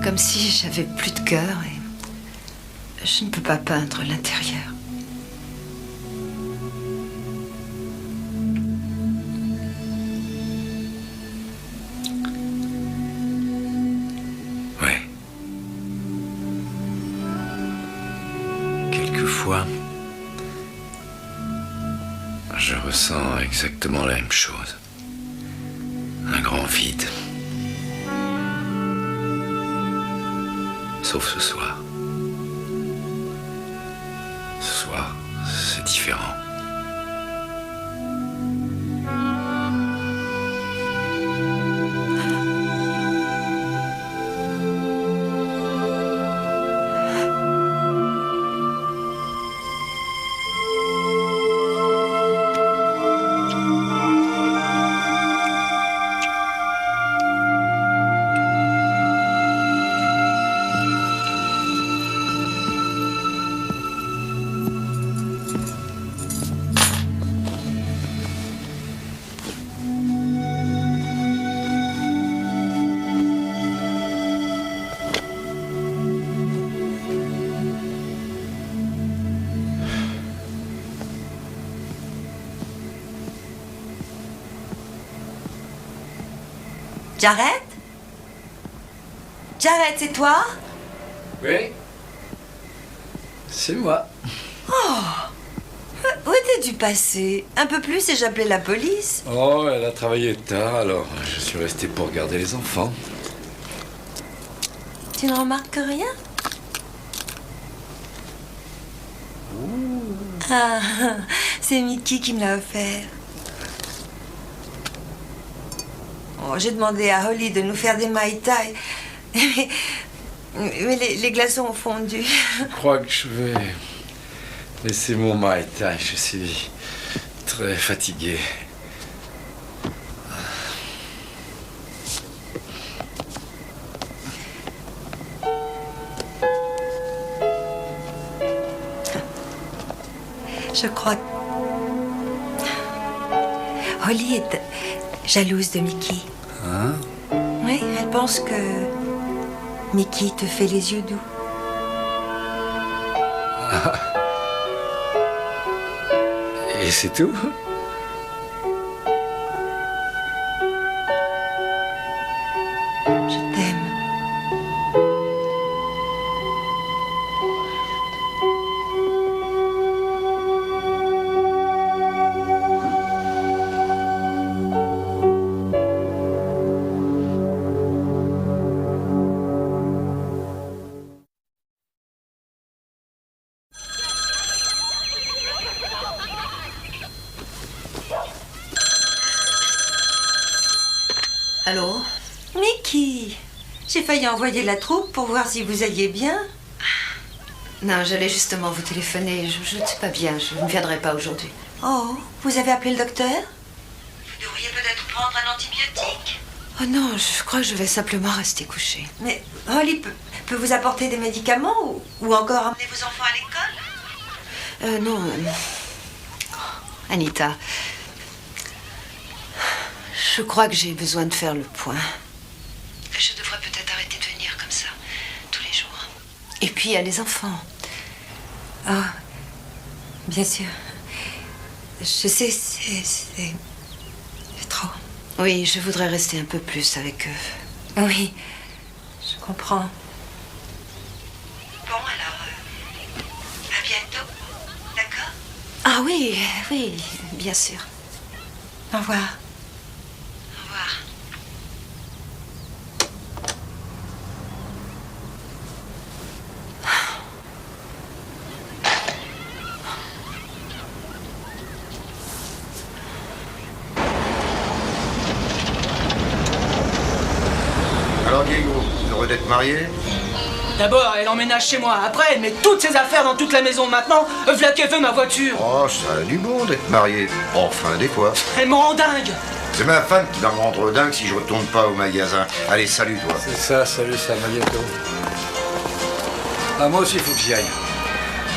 comme si j'avais plus de cœur et je ne peux pas peindre l'intérieur. Ouais. Quelquefois, je ressens exactement la même chose. Un grand vide. Sauf ce soir. Ce soir, c'est différent. Jared? Jared, c'est toi? Oui. C'est moi. Oh! Où étais-tu passé? Un peu plus et j'appelais la police. Oh, elle a travaillé tard, alors je suis resté pour garder les enfants. Tu ne remarques rien? Ah, c'est Mickey qui me l'a offert. Oh, j'ai demandé à Holly de nous faire des Mai Tai. Mais les glaçons ont fondu. Je crois que je vais laisser mon Mai Tai. Je suis très fatigué. Je crois que Holly est jalouse de Mickey. Hein? Oui, elle pense que Mickey te fait les yeux doux. Ah. Et c'est tout? Je t'aime. Allô? Mickey, j'ai failli envoyer la troupe pour voir si vous alliez bien. Non, j'allais justement vous téléphoner. Je ne suis pas bien. Je ne viendrai pas aujourd'hui. Oh, vous avez appelé le docteur? Vous devriez peut-être prendre un antibiotique. Oh non, je crois que je vais simplement rester couchée. Mais Holly peut vous apporter des médicaments ou encore emmener vos enfants à l'école? Non. Anita, je crois que j'ai besoin de faire le point. Je devrais peut-être arrêter de venir comme ça, tous les jours. Et puis, il y a les enfants. Ah, bien sûr. Je sais, c'est trop. Oui, je voudrais rester un peu plus avec eux. Oui, je comprends. Bon, alors, à bientôt, d'accord? Ah oui, oui, bien sûr. Au revoir. Au revoir. Alors Diego, heureux d'être marié? D'abord, elle emménage chez moi. Après, elle met toutes ses affaires dans toute la maison. Maintenant, voilà qu'elle veut ma voiture. Oh, ça a du bon d'être marié. Enfin, des fois. Elle me rend dingue. C'est ma femme qui va me rendre dingue si je retourne pas au magasin. Allez, salut toi. C'est ça, salut Sam, à bientôt. Ah, moi aussi, il faut que j'y aille.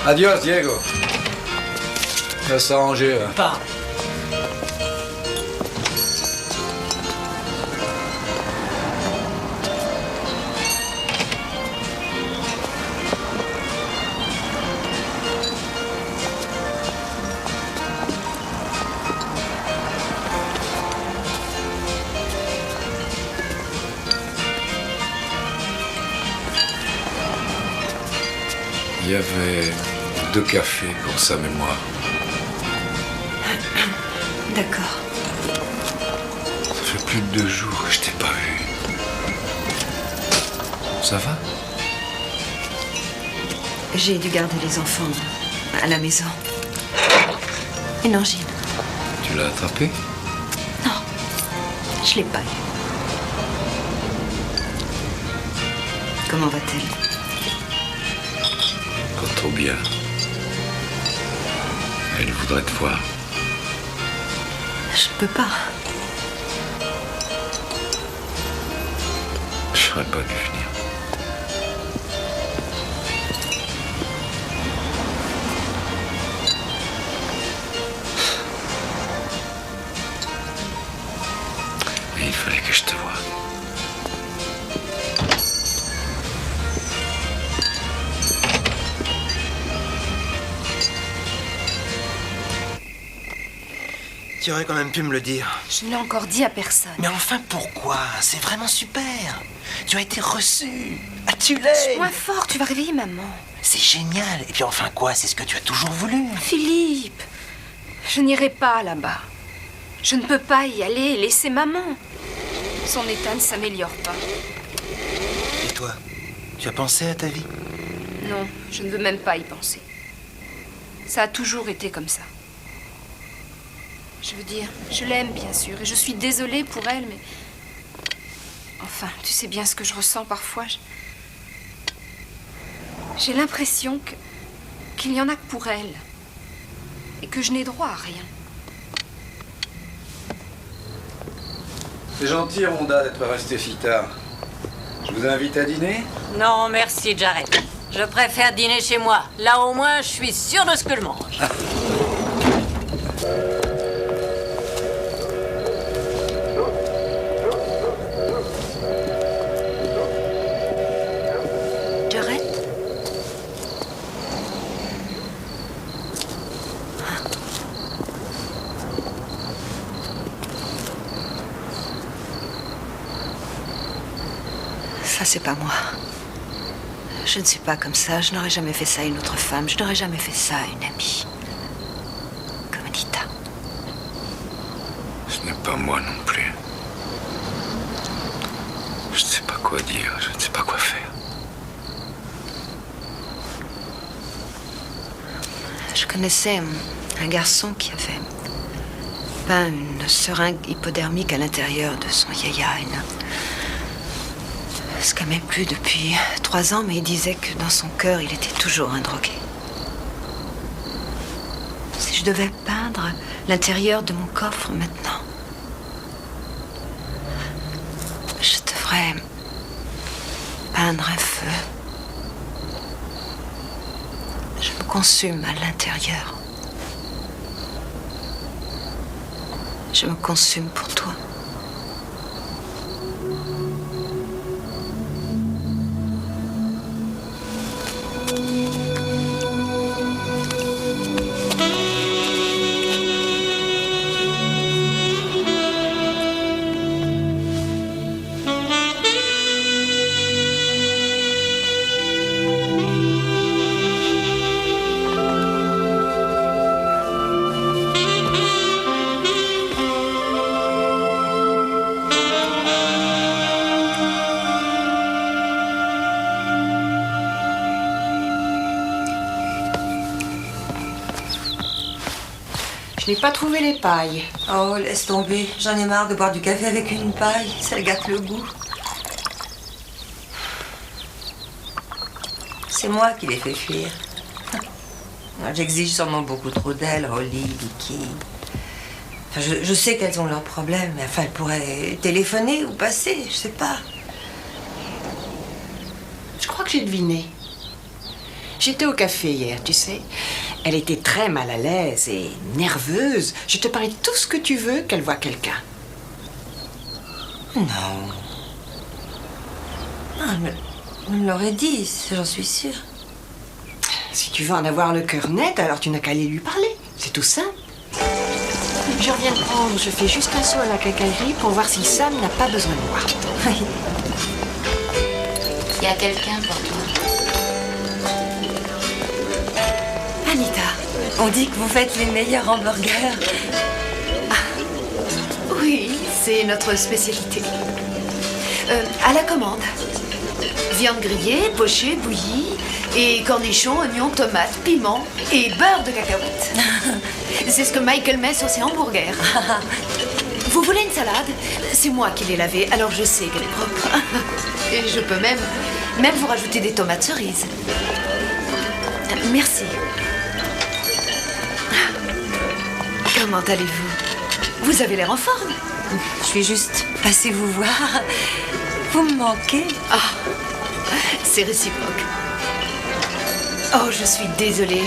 Adios, Diego. Ça va s'arranger, là. Pas. Il y avait 2 cafés pour sa mémoire. D'accord. Ça fait plus de 2 jours que je t'ai pas vu. Ça va? J'ai dû garder les enfants à la maison. Une angine. Tu l'as attrapée? Non, je l'ai pas eu. Comment va-t-elle? Pas trop bien. Elle voudrait te voir. Je peux pas. J'aurais pas dû venir. Mais il fallait que je te voie. Tu aurais quand même pu me le dire. Je ne l'ai encore dit à personne. Mais enfin, pourquoi? C'est vraiment super. Tu as été reçu. As-tu l'aimes? Moins fort, tu vas réveiller maman. C'est génial. Et puis enfin quoi? C'est ce que tu as toujours voulu. Philippe, je n'irai pas là-bas. Je ne peux pas y aller et laisser maman. Son état ne s'améliore pas. Et toi? Tu as pensé à ta vie? Non, je ne veux même pas y penser. Ça a toujours été comme ça. Je veux dire, je l'aime bien sûr et je suis désolée pour elle, mais Enfin, tu sais bien ce que je ressens parfois. J'ai l'impression qu'il n'y en a que pour elle. Et que je n'ai droit à rien. C'est gentil, Rhonda, d'être restée si tard. Je vous invite à dîner? Non, merci, Jared. Je préfère dîner chez moi. Là, au moins, je suis sûre de ce que je mange. Jared? Ça, c'est pas moi. Je ne suis pas comme ça. Je n'aurais jamais fait ça à une autre femme. Je n'aurais jamais fait ça à une amie. Comme Anita. Ce n'est pas moi non plus. Je ne sais pas quoi dire, je ne sais pas quoi faire. Je connaissais un garçon qui avait peint une seringue hypodermique à l'intérieur de son yaya. Il se calmait plus depuis 3 ans, mais il disait que dans son cœur, il était toujours un drogué. Si je devais peindre l'intérieur de mon coffre maintenant, je devrais peindre un feu. Je me consume à l'intérieur. Je me consume pour toi. Je n'ai pas trouvé les pailles. Oh, laisse tomber. J'en ai marre de boire du café avec une paille. Ça gâte le goût. C'est moi qui les fais fuir. J'exige sûrement beaucoup trop d'elles, Holly, Vicky. Enfin, je sais qu'elles ont leurs problèmes, mais enfin, elles pourraient téléphoner ou passer, je sais pas. Je crois que j'ai deviné. J'étais au café hier, tu sais. Elle était très mal à l'aise et nerveuse. Je te parie tout ce que tu veux qu'elle voit quelqu'un. Non. Ah, on me l'aurait dit, j'en suis sûre. Si tu veux en avoir le cœur net, alors tu n'as qu'à aller lui parler. C'est tout simple. Je reviens de prendre. Je fais juste un saut à la quincaillerie pour voir si Sam n'a pas besoin de moi. Il y a quelqu'un pour toi. Anita. On dit que vous faites les meilleurs hamburgers. Oui, c'est notre spécialité. À la commande. Viande grillée, pochée, bouillie, et cornichons, oignons, tomates, piments et beurre de cacahuète. C'est ce que Michael met sur ses hamburgers. Vous voulez une salade? C'est moi qui l'ai lavée, alors je sais qu'elle est propre. Et je peux même vous rajouter des tomates cerises. Merci. Comment allez-vous? Vous avez l'air en forme. Je suis juste passée vous voir. Vous me manquez. Ah, c'est réciproque. Oh, je suis désolée.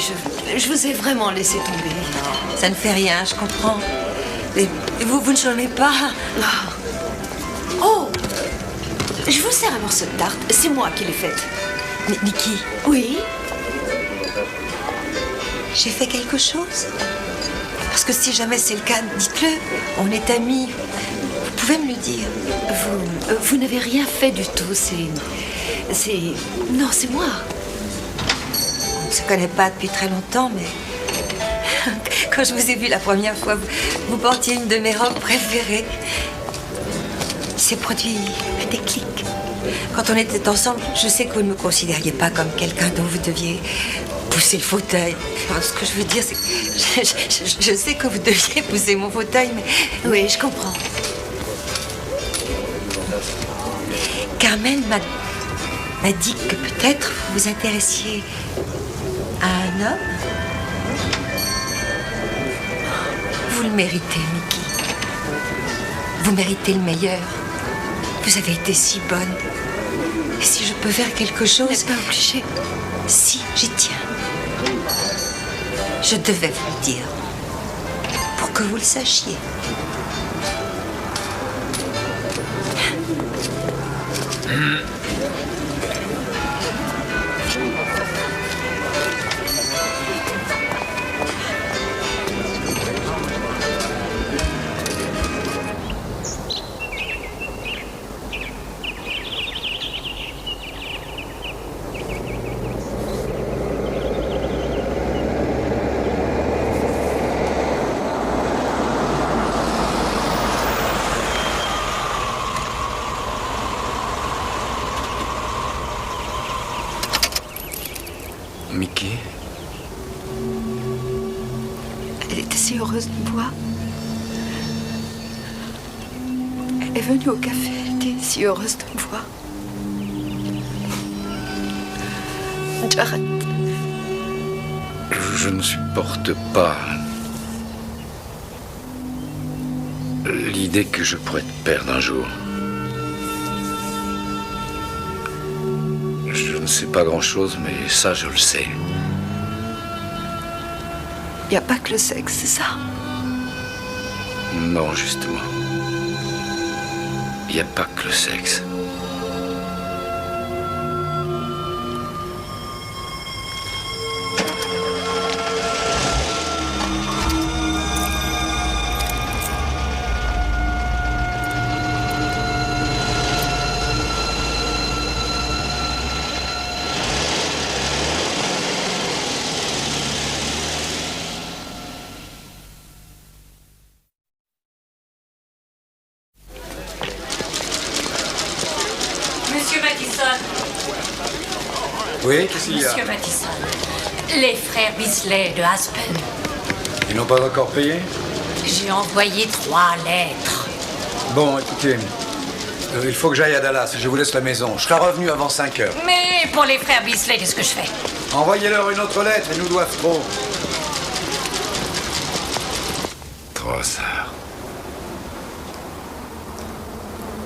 Je vous ai vraiment laissé tomber. Non, ça ne fait rien, je comprends. Et vous ne chômez pas. Oh, je vous sers un morceau de tarte. C'est moi qui l'ai faite. Niki. Oui. J'ai fait quelque chose? Parce que si jamais c'est le cas, dites-le. On est amis. Vous pouvez me le dire. Vous n'avez rien fait du tout. Non, c'est moi. On ne se connaît pas depuis très longtemps, mais quand je vous ai vu la première fois, vous portiez une de mes robes préférées. C'est produit un déclic. Quand on était ensemble, je sais que vous ne me considériez pas comme quelqu'un dont vous deviez pousser le fauteuil. Alors, ce que je veux dire, c'est que je sais que vous deviez pousser mon fauteuil, mais... Oui, je comprends. Carmen m'a dit que peut-être vous vous intéressiez à un homme. Vous le méritez, Mickey. Vous méritez le meilleur. Vous avez été si bonne. Et si je peux faire quelque chose... Vous n'êtes pas obligée. Si, j'y tiens. Je devais vous le dire. Pour que vous le sachiez. Mickey? Elle était si heureuse de me voir. Elle est venue au café, elle était si heureuse de me voir. Jared. Je ne supporte pas l'idée que je pourrais te perdre un jour. Je ne sais pas grand-chose, mais ça, je le sais. Il n'y a pas que le sexe, c'est ça? Non, justement. Il n'y a pas que le sexe. Monsieur Mattison. Oui, qu'est-ce qu'il y a? Monsieur Mattison. Les frères Bisley de Aspen. Ils n'ont pas encore payé? J'ai envoyé 3 lettres. Bon, écoutez, il faut que j'aille à Dallas. Je vous laisse la maison. Je serai revenu avant 5 heures. Mais pour les frères Bisley, qu'est-ce que je fais? Envoyez-leur une autre lettre, ils nous doivent trop. 3 heures.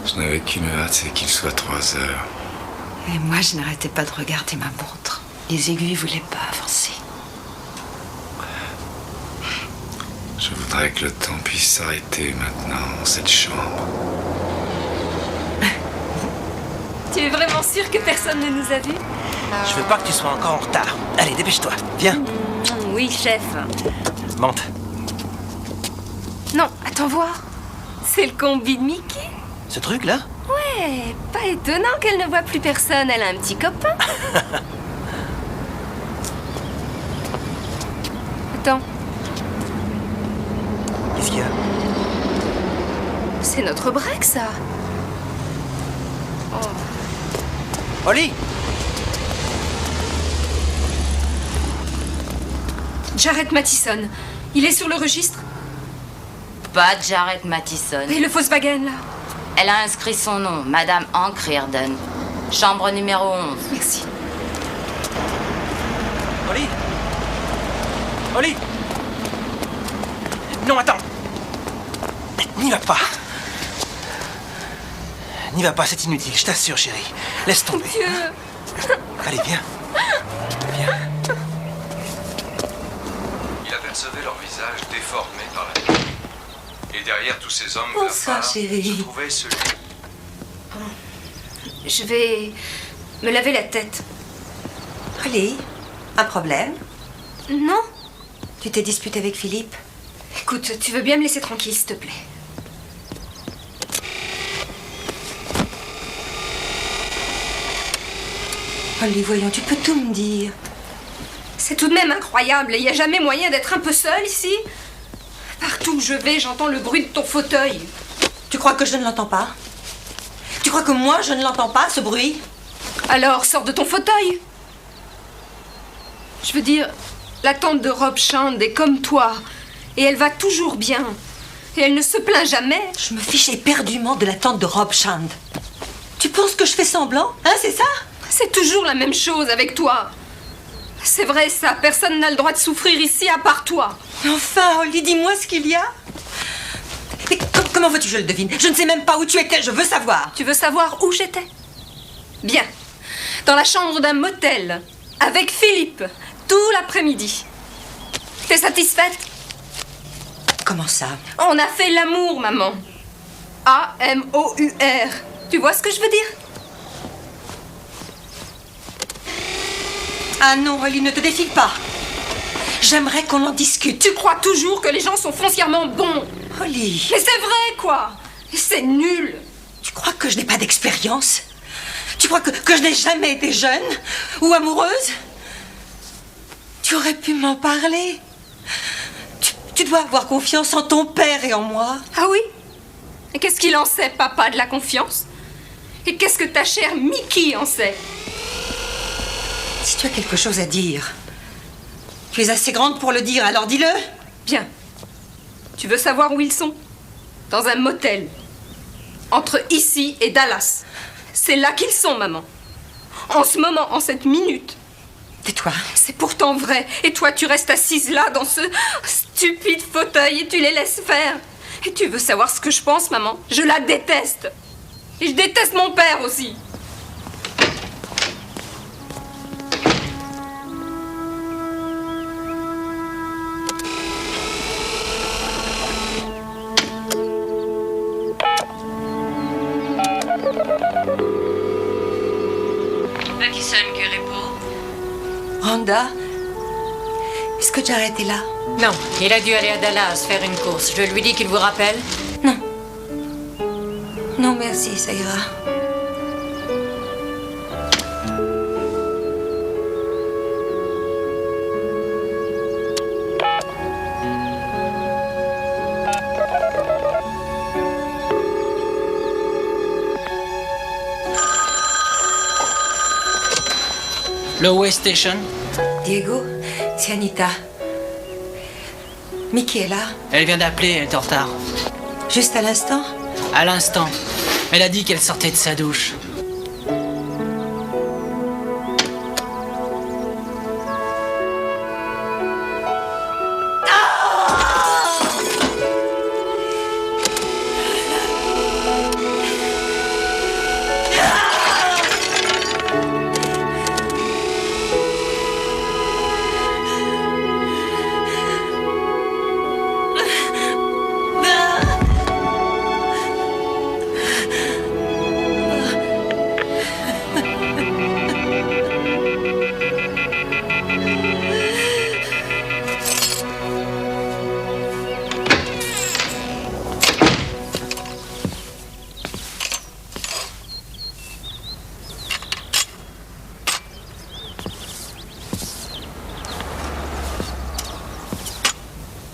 Je n'avais qu'une hâte, c'est qu'il soit 3 heures. Et moi, je n'arrêtais pas de regarder ma montre. Les aiguilles voulaient pas avancer. Je voudrais que le temps puisse s'arrêter maintenant dans cette chambre. Tu es vraiment sûr que personne ne nous a vus? Je veux pas que tu sois encore en retard. Allez, dépêche-toi. Viens. Oui, chef. Monte. Non, attends voir. C'est le combi de Mickey. Ce truc-là? Ouais, pas étonnant qu'elle ne voit plus personne. Elle a un petit copain. Attends, Qu'est-ce qu'il y a? c'est notre break, ça. Oh. Holly! Jared Mattison. Il est sur le registre? Pas Jared Mattison. Et le Volkswagen, là? Elle a inscrit son nom, Madame Hank Reardon. Chambre numéro 11. Merci. Holly! Holly! Non, attends! N'y va pas! N'y va pas, c'est inutile, je t'assure, chérie. Laisse tomber. Dieu! Allez, viens. Viens. Il apercevait leur visage déformé par la nuit. Et derrière tous ces hommes Bonsoir, chérie. se trouvait celui... Je vais me laver la tête. Holly, un problème? Non. Tu t'es disputé avec Philippe? Écoute, tu veux bien me laisser tranquille, s'il te plaît? Holly, voyons, tu peux tout me dire. C'est tout de même incroyable. Il n'y a jamais moyen d'être un peu seule ici? Partout où je vais, j'entends le bruit de ton fauteuil. Tu crois que je ne l'entends pas? Tu crois que moi, je ne l'entends pas, ce bruit? Alors, sors de ton fauteuil. Je veux dire, la tante de Rob Shand est comme toi. Et elle va toujours bien. Et elle ne se plaint jamais. Je me fiche éperdument de la tante de Rob Shand. Tu penses que je fais semblant? Hein, c'est ça? C'est toujours la même chose avec toi. C'est vrai ça, personne n'a le droit de souffrir ici à part toi. Enfin, Holly, dis-moi ce qu'il y a. Mais comment veux-tu que je le devine? Je ne sais même pas où tu étais, je veux savoir. Tu veux savoir où j'étais? Bien. Dans la chambre d'un motel, avec Philippe, tout l'après-midi. T'es satisfaite? Comment ça? On a fait l'amour, maman. A-M-O-U-R. Tu vois ce que je veux dire? Ah non, Holly, ne te défile pas. J'aimerais qu'on en discute. Tu crois toujours que les gens sont foncièrement bons. Holly. Mais c'est vrai, quoi. C'est nul. Tu crois que je n'ai pas d'expérience? Tu crois que je n'ai jamais été jeune ou amoureuse? Tu aurais pu m'en parler. Tu dois avoir confiance en ton père et en moi. Ah oui? Et qu'est-ce qu'il en sait, papa, de la confiance? Et qu'est-ce que ta chère Mickey en sait? Si tu as quelque chose à dire, tu es assez grande pour le dire, alors dis-le. Bien. Tu veux savoir où ils sont? Dans un motel. Entre ici et Dallas. C'est là qu'ils sont, maman. En ce moment, en cette minute. Tais-toi. C'est pourtant vrai. Et toi, tu restes assise là, dans ce stupide fauteuil, et tu les laisses faire. Et tu veux savoir ce que je pense, maman? Je la déteste. Et je déteste mon père aussi. Qui sonne, que répond? Randa, est-ce que Jared est là? Non, il a dû aller à Dallas faire une course. Je lui dis qu'il vous rappelle? Non. Non, merci, ça ira. Le Way Station. Diego, c'est Anita. Mickey est là? Elle vient d'appeler, elle est en retard. Juste à l'instant? À l'instant. Elle a dit qu'elle sortait de sa douche.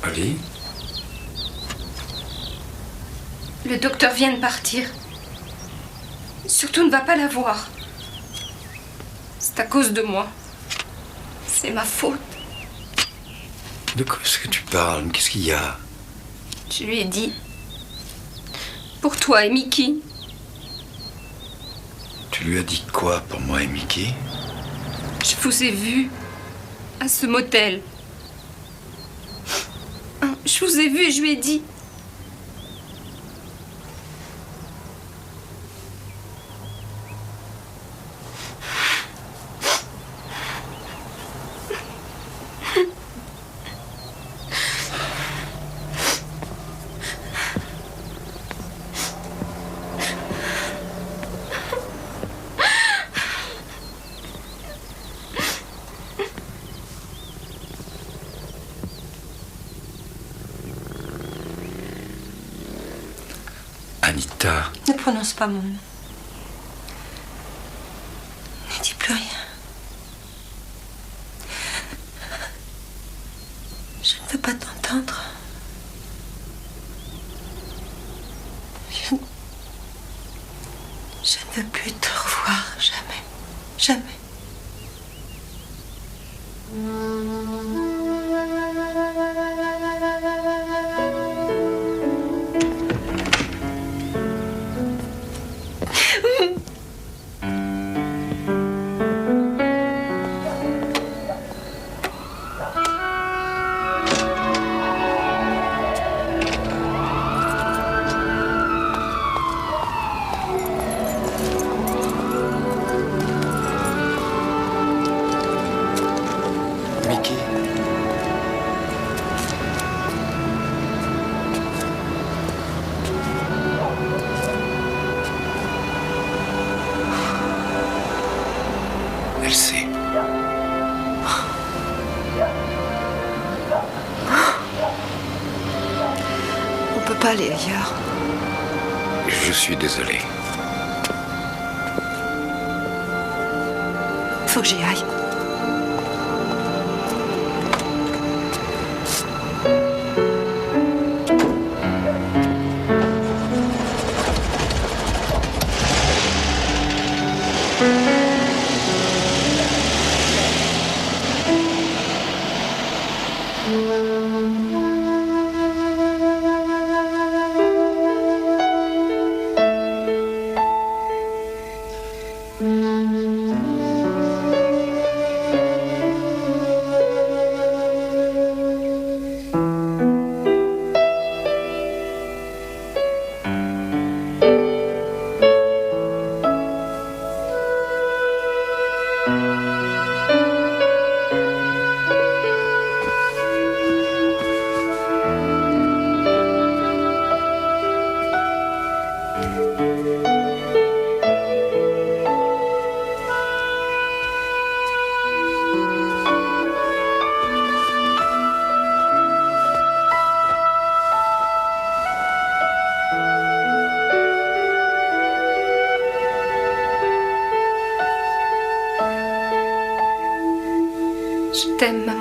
Holly? Le docteur vient de partir. Surtout ne va pas la voir. C'est à cause de moi. C'est ma faute. De quoi est-ce que tu parles? Qu'est-ce qu'il y a? Je lui ai dit. Pour toi et Mickey. Tu lui as dit quoi pour moi et Mickey? Je vous ai vu à ce motel. Je vous ai vu et je lui ai dit. Anita. Ne prononce pas mon nom. Ne dis plus rien. Je ne veux pas t'entendre. Je ne veux plus te revoir, jamais. Jamais. Elle sait. On peut pas aller ailleurs. Je suis désolé. Faut que j'y aille. Je t'aime, maman.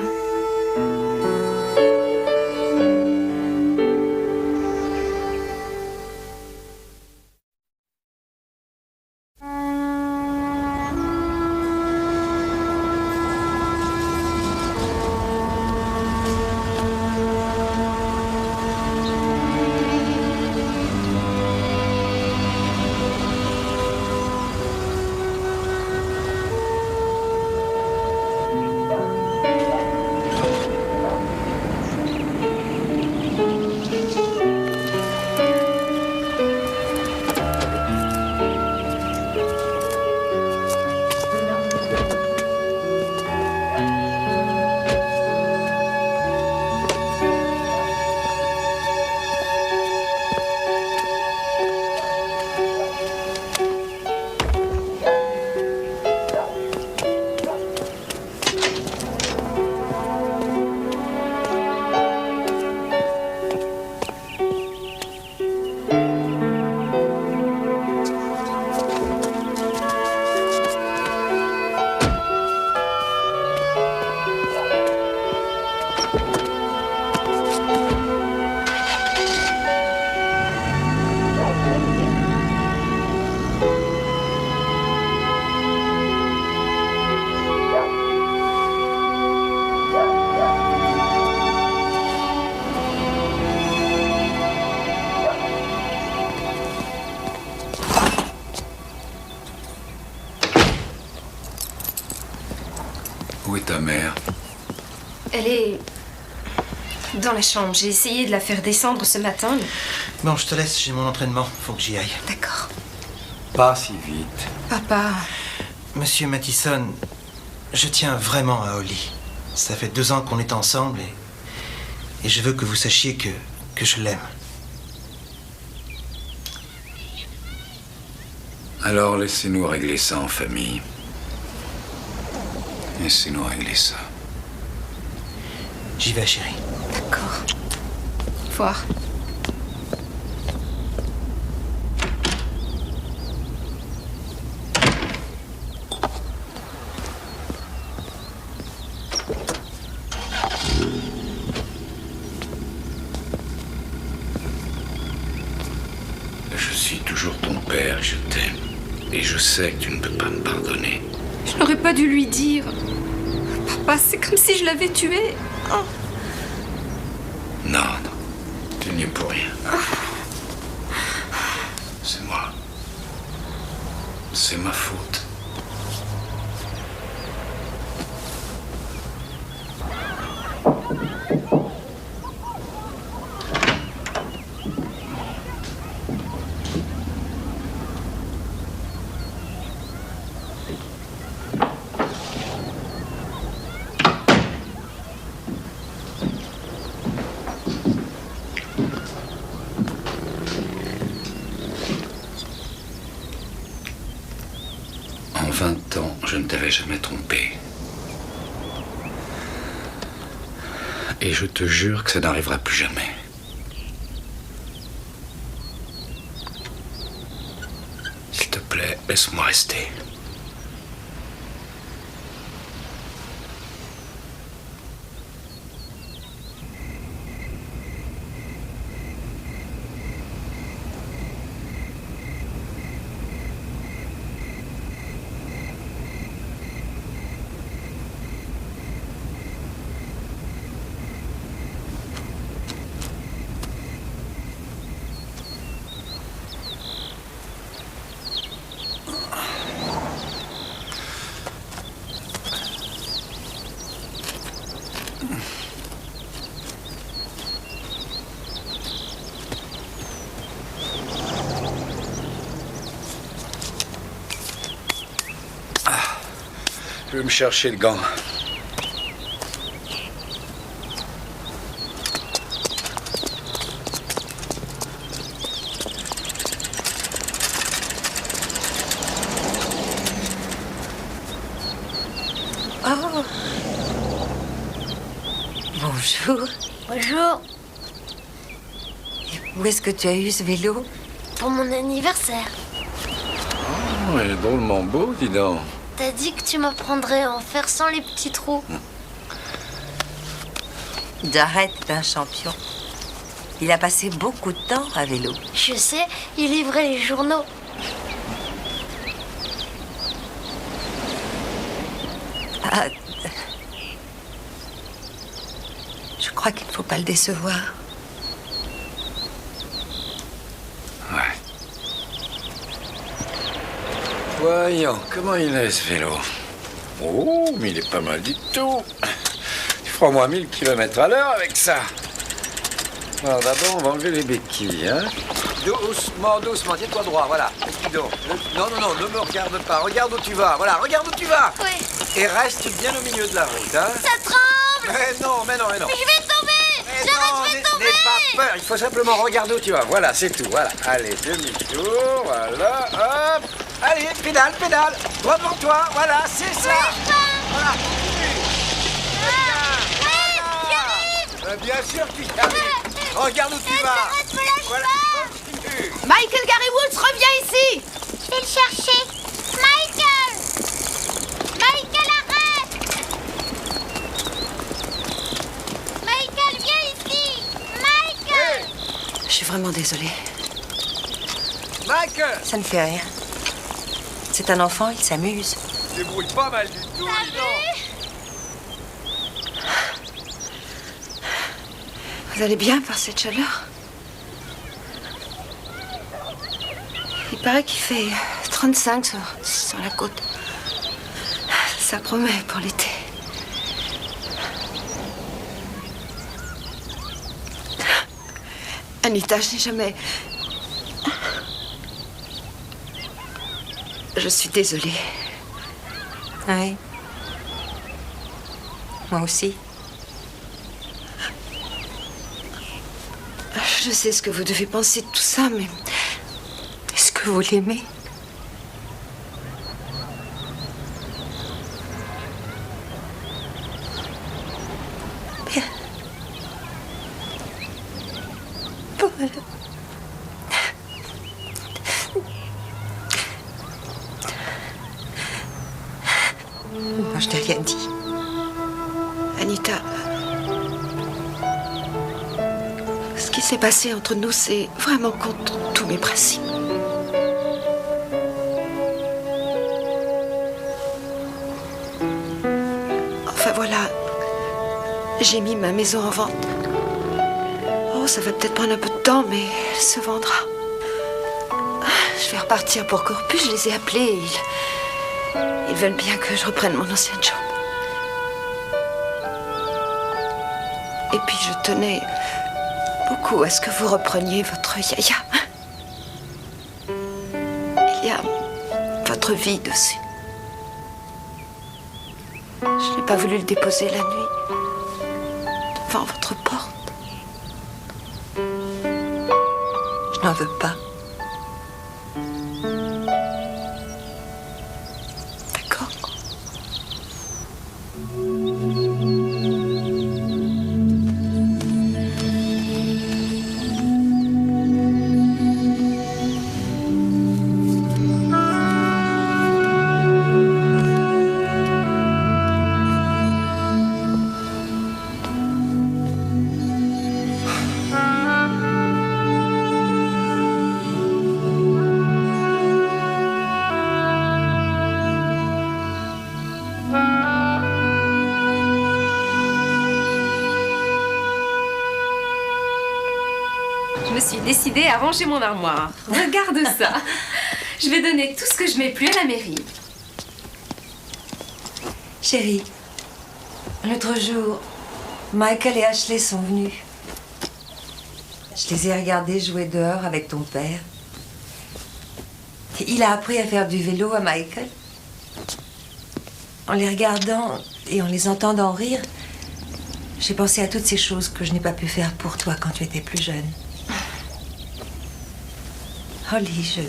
Où est ta mère? Elle est dans la chambre. J'ai essayé de la faire descendre ce matin. Mais... Bon, je te laisse, j'ai mon entraînement. Faut que j'y aille. D'accord. Pas si vite. Papa... Monsieur Mattison, je tiens vraiment à Holly. Ça fait 2 ans qu'on est ensemble et je veux que vous sachiez que je l'aime. Alors laissez-nous régler ça en famille. Laissez-nous régler ça. J'y vais, chérie. D'accord. Au revoir. Je suis toujours ton père, je t'aime. Et je sais que tu ne peux pas me pardonner. Je n'aurais pas dû lui dire. Papa, c'est comme si je l'avais tué. Oh. Non, non. Tu n'y es pour rien. C'est moi. C'est ma faute. 20 ans, je ne t'avais jamais trompé. Et je te jure que ça n'arrivera plus jamais. S'il te plaît, laisse-moi rester. Je vais me chercher le gant. Oh. Bonjour. Bonjour. Où est-ce que tu as eu ce vélo? Pour mon anniversaire. Oh, il est drôlement beau, dis donc. T'as dit que tu m'apprendrais à en faire sans les petits trous. Jared est un champion. Il a passé beaucoup de temps à vélo. Je sais, il livrait les journaux. Ah, je crois qu'il ne faut pas le décevoir. Voyons, comment il est ce vélo? Oh, mais il est pas mal du tout. Tu feras au moins 1000 km/h avec ça. Alors d'abord, on va enlever les béquilles, hein. Doucement, doucement, tiens-toi droit, voilà. Non, non, non, ne me regarde pas. Regarde où tu vas, voilà, regarde où tu vas. Oui. Et reste bien au milieu de la route, hein. Ça tremble. Mais non, mais non, mais non. Mais je vais tomber. J'arrête, je vais tomber. N'aie pas peur, il faut simplement regarder où tu vas. Voilà, c'est tout, voilà. Allez, demi-tour, voilà, hop. Allez, pédale, pédale. Droit devant toi, voilà, c'est ça. Voilà, continue. Bien sûr que tu y arrives. Regarde où tu vas. Voilà, continue. Michael Gary Woods, reviens ici. Je vais le chercher. Michael. Michael, arrête. Michael, viens ici. Michael. Je suis vraiment désolée. Michael. Ça ne fait rien. C'est un enfant, il s'amuse. Tu débrouilles pas mal du tout, dis donc. Vous allez bien par cette chaleur? Il paraît qu'il fait 35 sur la côte. Ça promet pour l'été. Anita, je n'ai jamais... Je suis désolée. Oui. Moi aussi. Je sais ce que vous devez penser de tout ça, mais... Est-ce que vous l'aimez? Bien. Voilà. Moi, je t'ai rien dit. Anita... Ce qui s'est passé entre nous, c'est vraiment contre tous mes principes. Enfin voilà, j'ai mis ma maison en vente. Oh, ça va peut-être prendre un peu de temps, mais elle se vendra. Je vais repartir pour Corpus, je les ai appelés. Ils veulent bien que je reprenne mon ancienne chambre. Et puis je tenais beaucoup à ce que vous repreniez votre yaya. Il y a votre vie dessus. Je n'ai pas voulu le déposer la nuit devant votre porte. Je n'en veux pas. décidé à ranger mon armoire. Regarde ça. Je vais donner tout ce que je mets plus à la mairie. Chérie, l'autre jour, Michael et Ashley sont venus. Je les ai regardés jouer dehors avec ton père. Il a appris à faire du vélo à Michael. En les regardant et en les entendant rire, j'ai pensé à toutes ces choses que je n'ai pas pu faire pour toi quand tu étais plus jeune. Holly,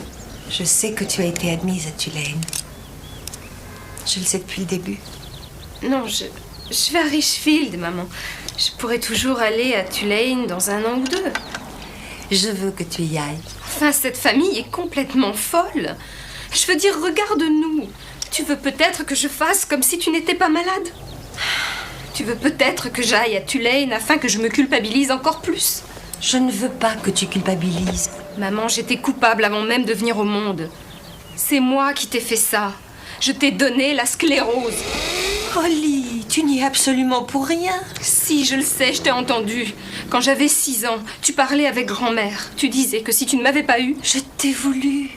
je sais que tu as été admise à Tulane. Je le sais depuis le début. Non, je vais à Richfield, maman. Je pourrais toujours aller à Tulane dans 1 an ou 2. Je veux que tu y ailles. Enfin, cette famille est complètement folle. Je veux dire, regarde-nous. Tu veux peut-être que je fasse comme si tu n'étais pas malade? Tu veux peut-être que j'aille à Tulane afin que je me culpabilise encore plus? Je ne veux pas que tu culpabilises. Maman, j'étais coupable avant même de venir au monde. C'est moi qui t'ai fait ça. Je t'ai donné la sclérose. Holly, tu n'y es absolument pour rien. Si, je le sais, je t'ai entendu. Quand j'avais 6 ans, tu parlais avec grand-mère. Tu disais que si tu ne m'avais pas eu... Je t'ai voulu.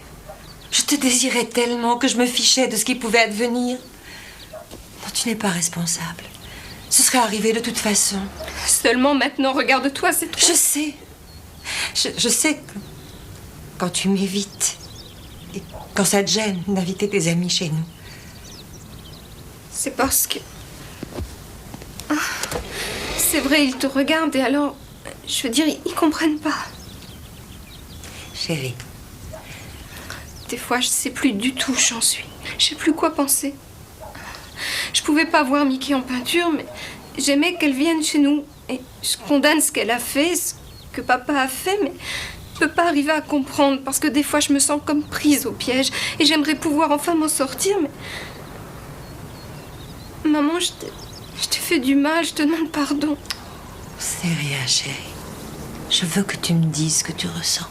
Je te désirais tellement que je me fichais de ce qui pouvait advenir. Non, tu n'es pas responsable. Ce serait arrivé de toute façon. Seulement maintenant, regarde-toi, c'est trop. Je sais. Je sais que quand tu m'évites et quand ça te gêne d'inviter tes amis chez nous. C'est parce que... Ah, c'est vrai, ils te regardent et alors... Je veux dire, ils comprennent pas. Chérie. Des fois, je sais plus du tout où j'en suis. Je sais plus quoi penser. Je pouvais pas voir Mickey en peinture, mais j'aimais qu'elle vienne chez nous. Et je condamne ce qu'elle a fait, ce que papa a fait, mais je peux pas arriver à comprendre parce que des fois, je me sens comme prise au piège et j'aimerais pouvoir enfin m'en sortir, mais... Maman, je t'ai fait du mal, je te demande pardon. C'est rien, chérie. Je veux que tu me dises ce que tu ressens.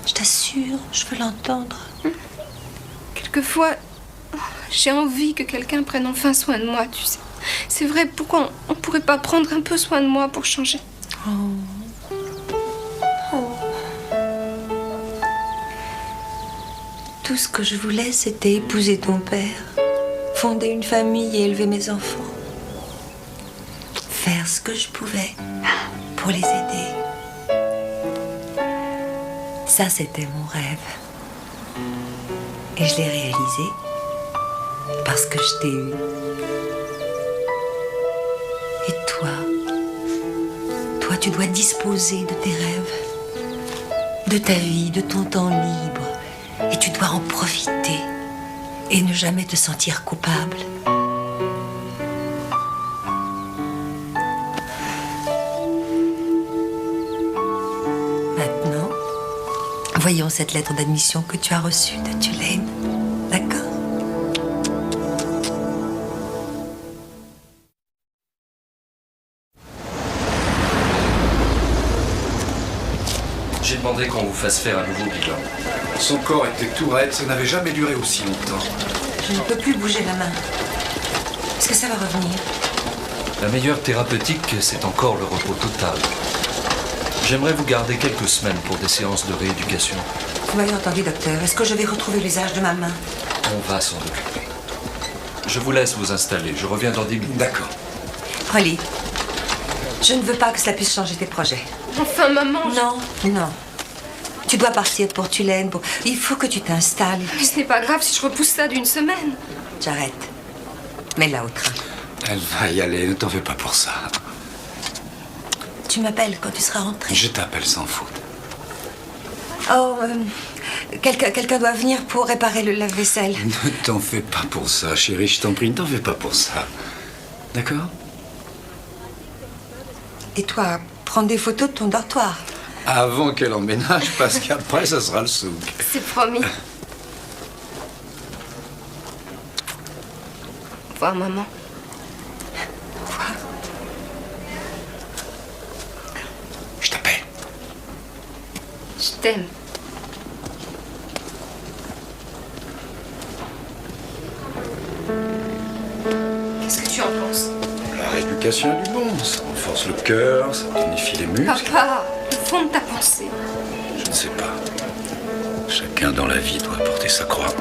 Je t'assure, je veux l'entendre. Quelquefois, j'ai envie que quelqu'un prenne enfin soin de moi, tu sais. C'est vrai, pourquoi on pourrait pas prendre un peu soin de moi pour changer? Tout ce que je voulais, c'était épouser ton père, fonder une famille et élever mes enfants. Faire ce que je pouvais pour les aider. Ça, c'était mon rêve. Et je l'ai réalisé parce que je t'ai eu. Et toi, tu dois disposer de tes rêves, de ta vie, de ton temps libre. Et tu dois en profiter et ne jamais te sentir coupable. Maintenant, voyons cette lettre d'admission que tu as reçue de Tulane. D'accord? J'ai demandé qu'on vous fasse faire un nouveau bilan. Son corps était tout raide, ça n'avait jamais duré aussi longtemps. Je ne peux plus bouger la main. Est-ce que ça va revenir? La meilleure thérapeutique, c'est encore le repos total. J'aimerais vous garder quelques semaines pour des séances de rééducation. Vous m'avez entendu, docteur. Est-ce que je vais retrouver l'usage de ma main? On va s'en occuper. Je vous laisse vous installer. Je reviens dans 10 minutes. D'accord. Holly, je ne veux pas que cela puisse changer tes projets. Enfin, maman... Non. Tu dois partir pour Tulane. Il faut que tu t'installes. Mais ce n'est pas grave si je repousse ça d'1 semaine. J'arrête. Mets-la au train. Elle va y aller, ne t'en fais pas pour ça. Tu m'appelles quand tu seras rentré. Je t'appelle sans faute. Oh, quelqu'un doit venir pour réparer le lave-vaisselle. Ne t'en fais pas pour ça, chérie, je t'en prie, ne t'en fais pas pour ça. D'accord? Et toi, prendre des photos de ton dortoir. Avant qu'elle emménage, parce qu'après, ça sera le souk. C'est promis. Au revoir, maman. Au revoir. Je t'appelle. Je t'aime. Qu'est-ce que tu en penses? La rééducation a du bon, ça renforce le cœur, ça tonifie les muscles. Papa, le fond de ta pensée. ne sais pas. Chacun dans la vie doit porter sa croix.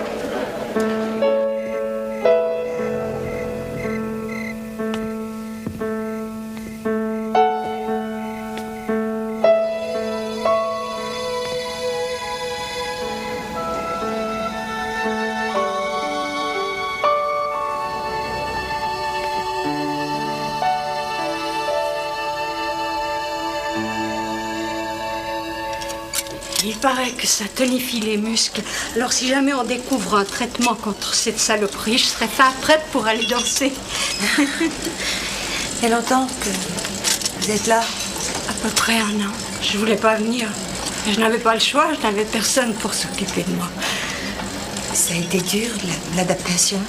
Il paraît que ça tonifie les muscles. Alors si jamais on découvre un traitement contre cette saloperie, je serais prête pour aller danser. Il y a longtemps que vous êtes là? À peu près 1 an. Je voulais pas venir. Je n'avais pas le choix, je n'avais personne pour s'occuper de moi. Ça a été dur, l'adaptation?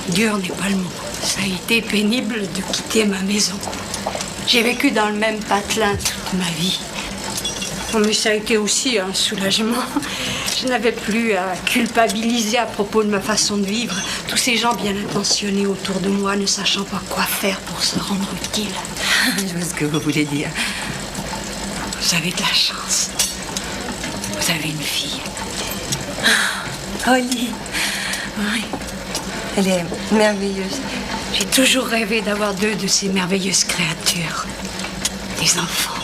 Dur n'est pas le mot. Ça a été pénible de quitter ma maison. J'ai vécu dans le même patelin toute ma vie. Mais ça a été aussi un soulagement. Je n'avais plus à culpabiliser à propos de ma façon de vivre. Tous ces gens bien intentionnés autour de moi, ne sachant pas quoi faire pour se rendre utile. Je vois ce que vous voulez dire. Vous avez de la chance. Vous avez une fille. Holly. Oui. Elle est merveilleuse. J'ai toujours rêvé d'avoir 2 de ces merveilleuses créatures. Des enfants.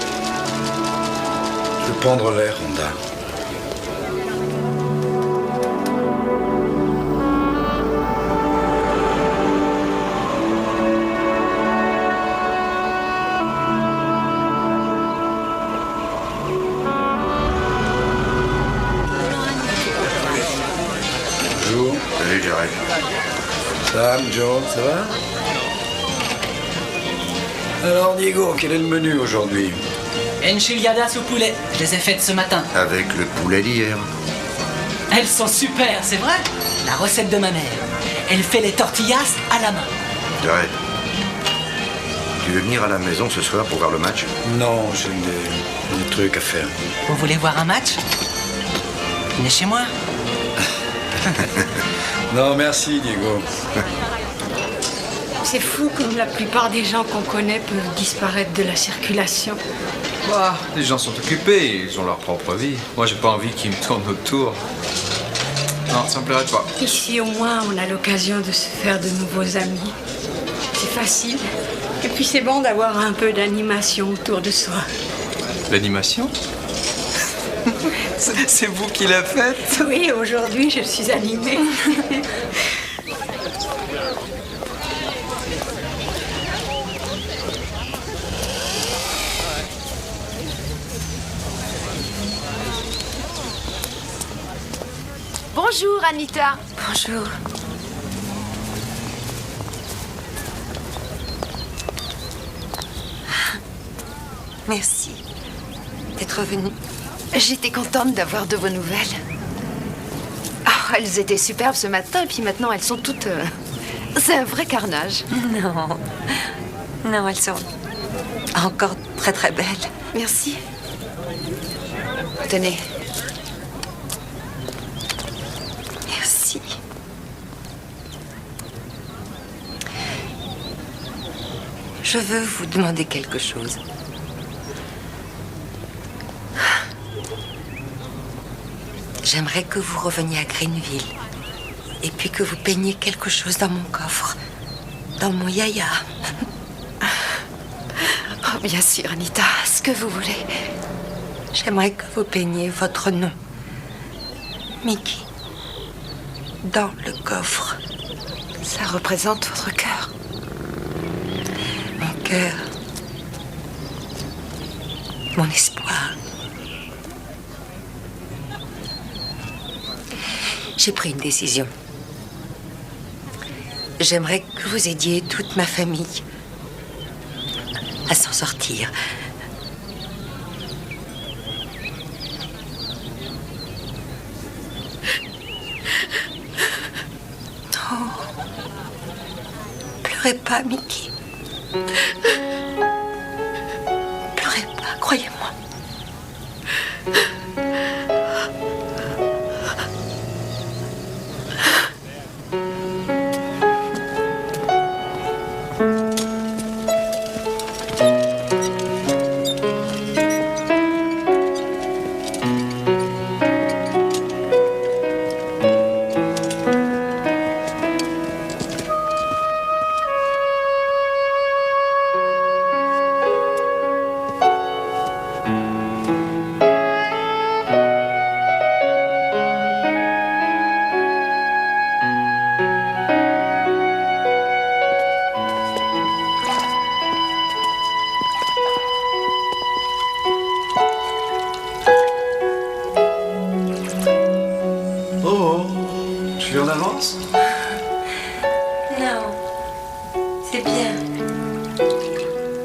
Je veux prendre l'air, Rhonda. Bonjour. Salut, Jared. Sam, John, ça va? Alors, Diego, quel est le menu aujourd'hui? Enchiladas au poulet. Je les ai faites ce matin. Avec le poulet d'hier. Elles sont super, c'est vrai. La recette de ma mère. Elle fait les tortillas à la main. Jared, tu veux venir à la maison ce soir pour voir le match? Non, j'ai des trucs à faire. Vous voulez voir un match? Venez chez moi. Non, merci, Diego. C'est fou comme la plupart des gens qu'on connaît peuvent disparaître de la circulation. Bah, les gens sont occupés, ils ont leur propre vie. Moi, j'ai pas envie qu'ils me tournent autour. Non, ça me plairait pas. Ici, au moins, on a l'occasion de se faire de nouveaux amis. C'est facile. Et puis, c'est bon d'avoir un peu d'animation autour de soi. L'animation? C'est vous qui la faites? Oui, aujourd'hui, je suis animée. Bonjour, Anita. Bonjour. Merci d'être venue. J'étais contente d'avoir de vos nouvelles. Oh, elles étaient superbes ce matin et puis maintenant elles sont toutes... C'est un vrai carnage. Non. Non, elles sont encore très très belles. Merci. Tenez. Merci. Je veux vous demander quelque chose. J'aimerais que vous reveniez à Greenville et puis que vous peigniez quelque chose dans mon coffre, dans mon yaya. Oh, bien sûr, Anita, ce que vous voulez. J'aimerais que vous peigniez votre nom, Mickey, dans le coffre. Ça représente votre cœur. Mon cœur, mon espoir. J'ai pris une décision. J'aimerais que vous aidiez toute ma famille à s'en sortir. Non. Pleurez Pleurez pas, Mickey. Pleurez pas, croyez-moi.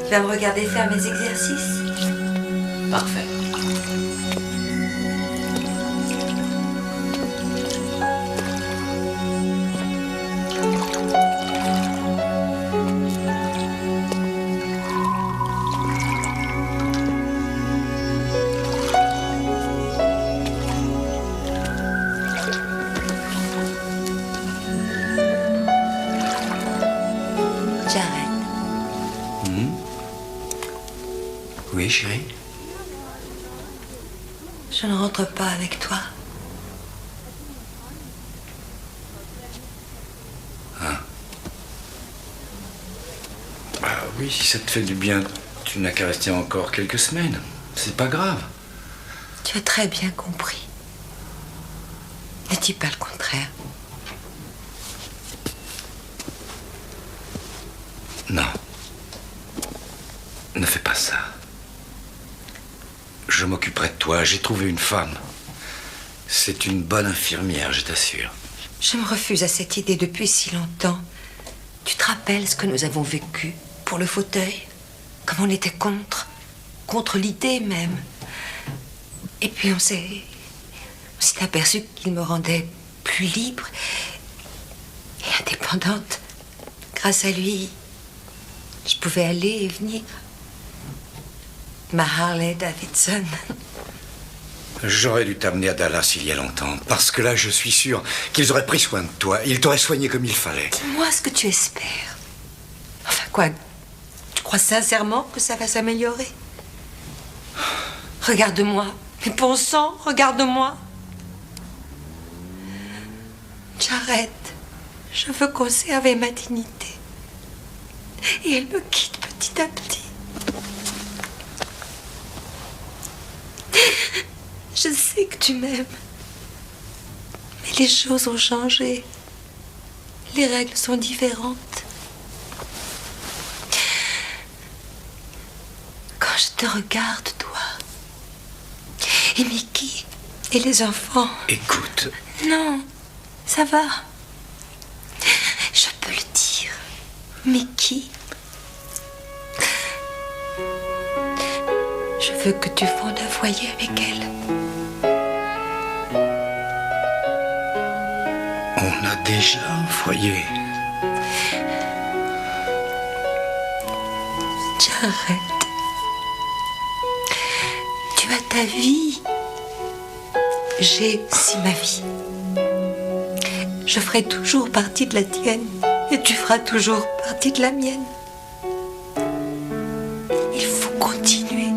Tu vas me regarder faire mes exercices? Parfait. Oui, chérie? Je ne rentre pas avec toi. Ah. Ah oui, si ça te fait du bien, tu n'as qu'à rester encore quelques semaines. C'est pas grave. Tu as très bien compris. Ne dis pas le contraire. Non. Ne fais pas ça. Je m'occuperai de toi. J'ai trouvé une femme. C'est une bonne infirmière, je t'assure. Je me refuse à cette idée depuis si longtemps. Tu te rappelles ce que nous avons vécu pour le fauteuil? Comme on était contre l'idée même. Et puis on s'est aperçu qu'il me rendait plus libre et indépendante. Grâce à lui, je pouvais aller et venir. Ma Harley Davidson. J'aurais dû t'amener à Dallas il y a longtemps, parce que là, je suis sûr qu'ils auraient pris soin de toi. Ils t'auraient soigné comme il fallait. Dis-moi ce que tu espères. Enfin quoi, tu crois sincèrement que ça va s'améliorer? Regarde-moi. Mais bon sang, regarde-moi. J'arrête. Je veux conserver ma dignité. Et elle me quitte petit à petit. Je sais que tu m'aimes. Mais les choses ont changé. Les règles sont différentes. Quand je te regarde, toi, et Mickey, et les enfants... Écoute... Non, ça va. Je peux le dire. Mickey... Je veux que tu fondes un foyer avec elle. On a déjà un foyer. J'arrête. Tu as ta vie. J'ai aussi ma vie. Je ferai toujours partie de la tienne et tu feras toujours partie de la mienne. Il faut continuer.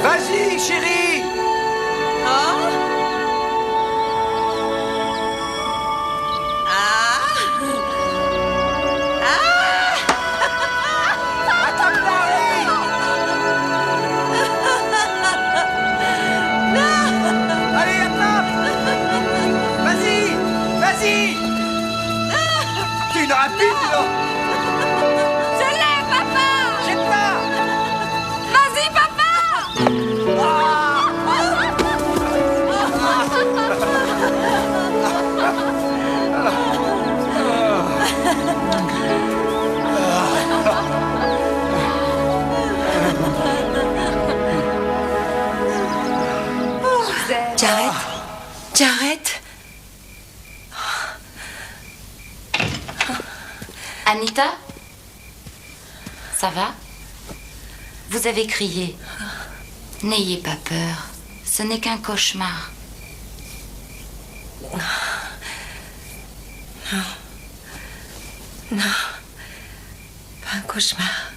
Vas-y, chérie! Allez, attrape! Vas-y! Vas-y! Tu es une rapide, dis donc! Je l'ai, papa! Jette-la! Vas-y, papa! Ah! Jared? Anita? Ça va? Vous avez crié. N'ayez pas peur. Ce n'est qu'un cauchemar. Non. Non. Pas un cauchemar.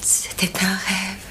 C'était un rêve.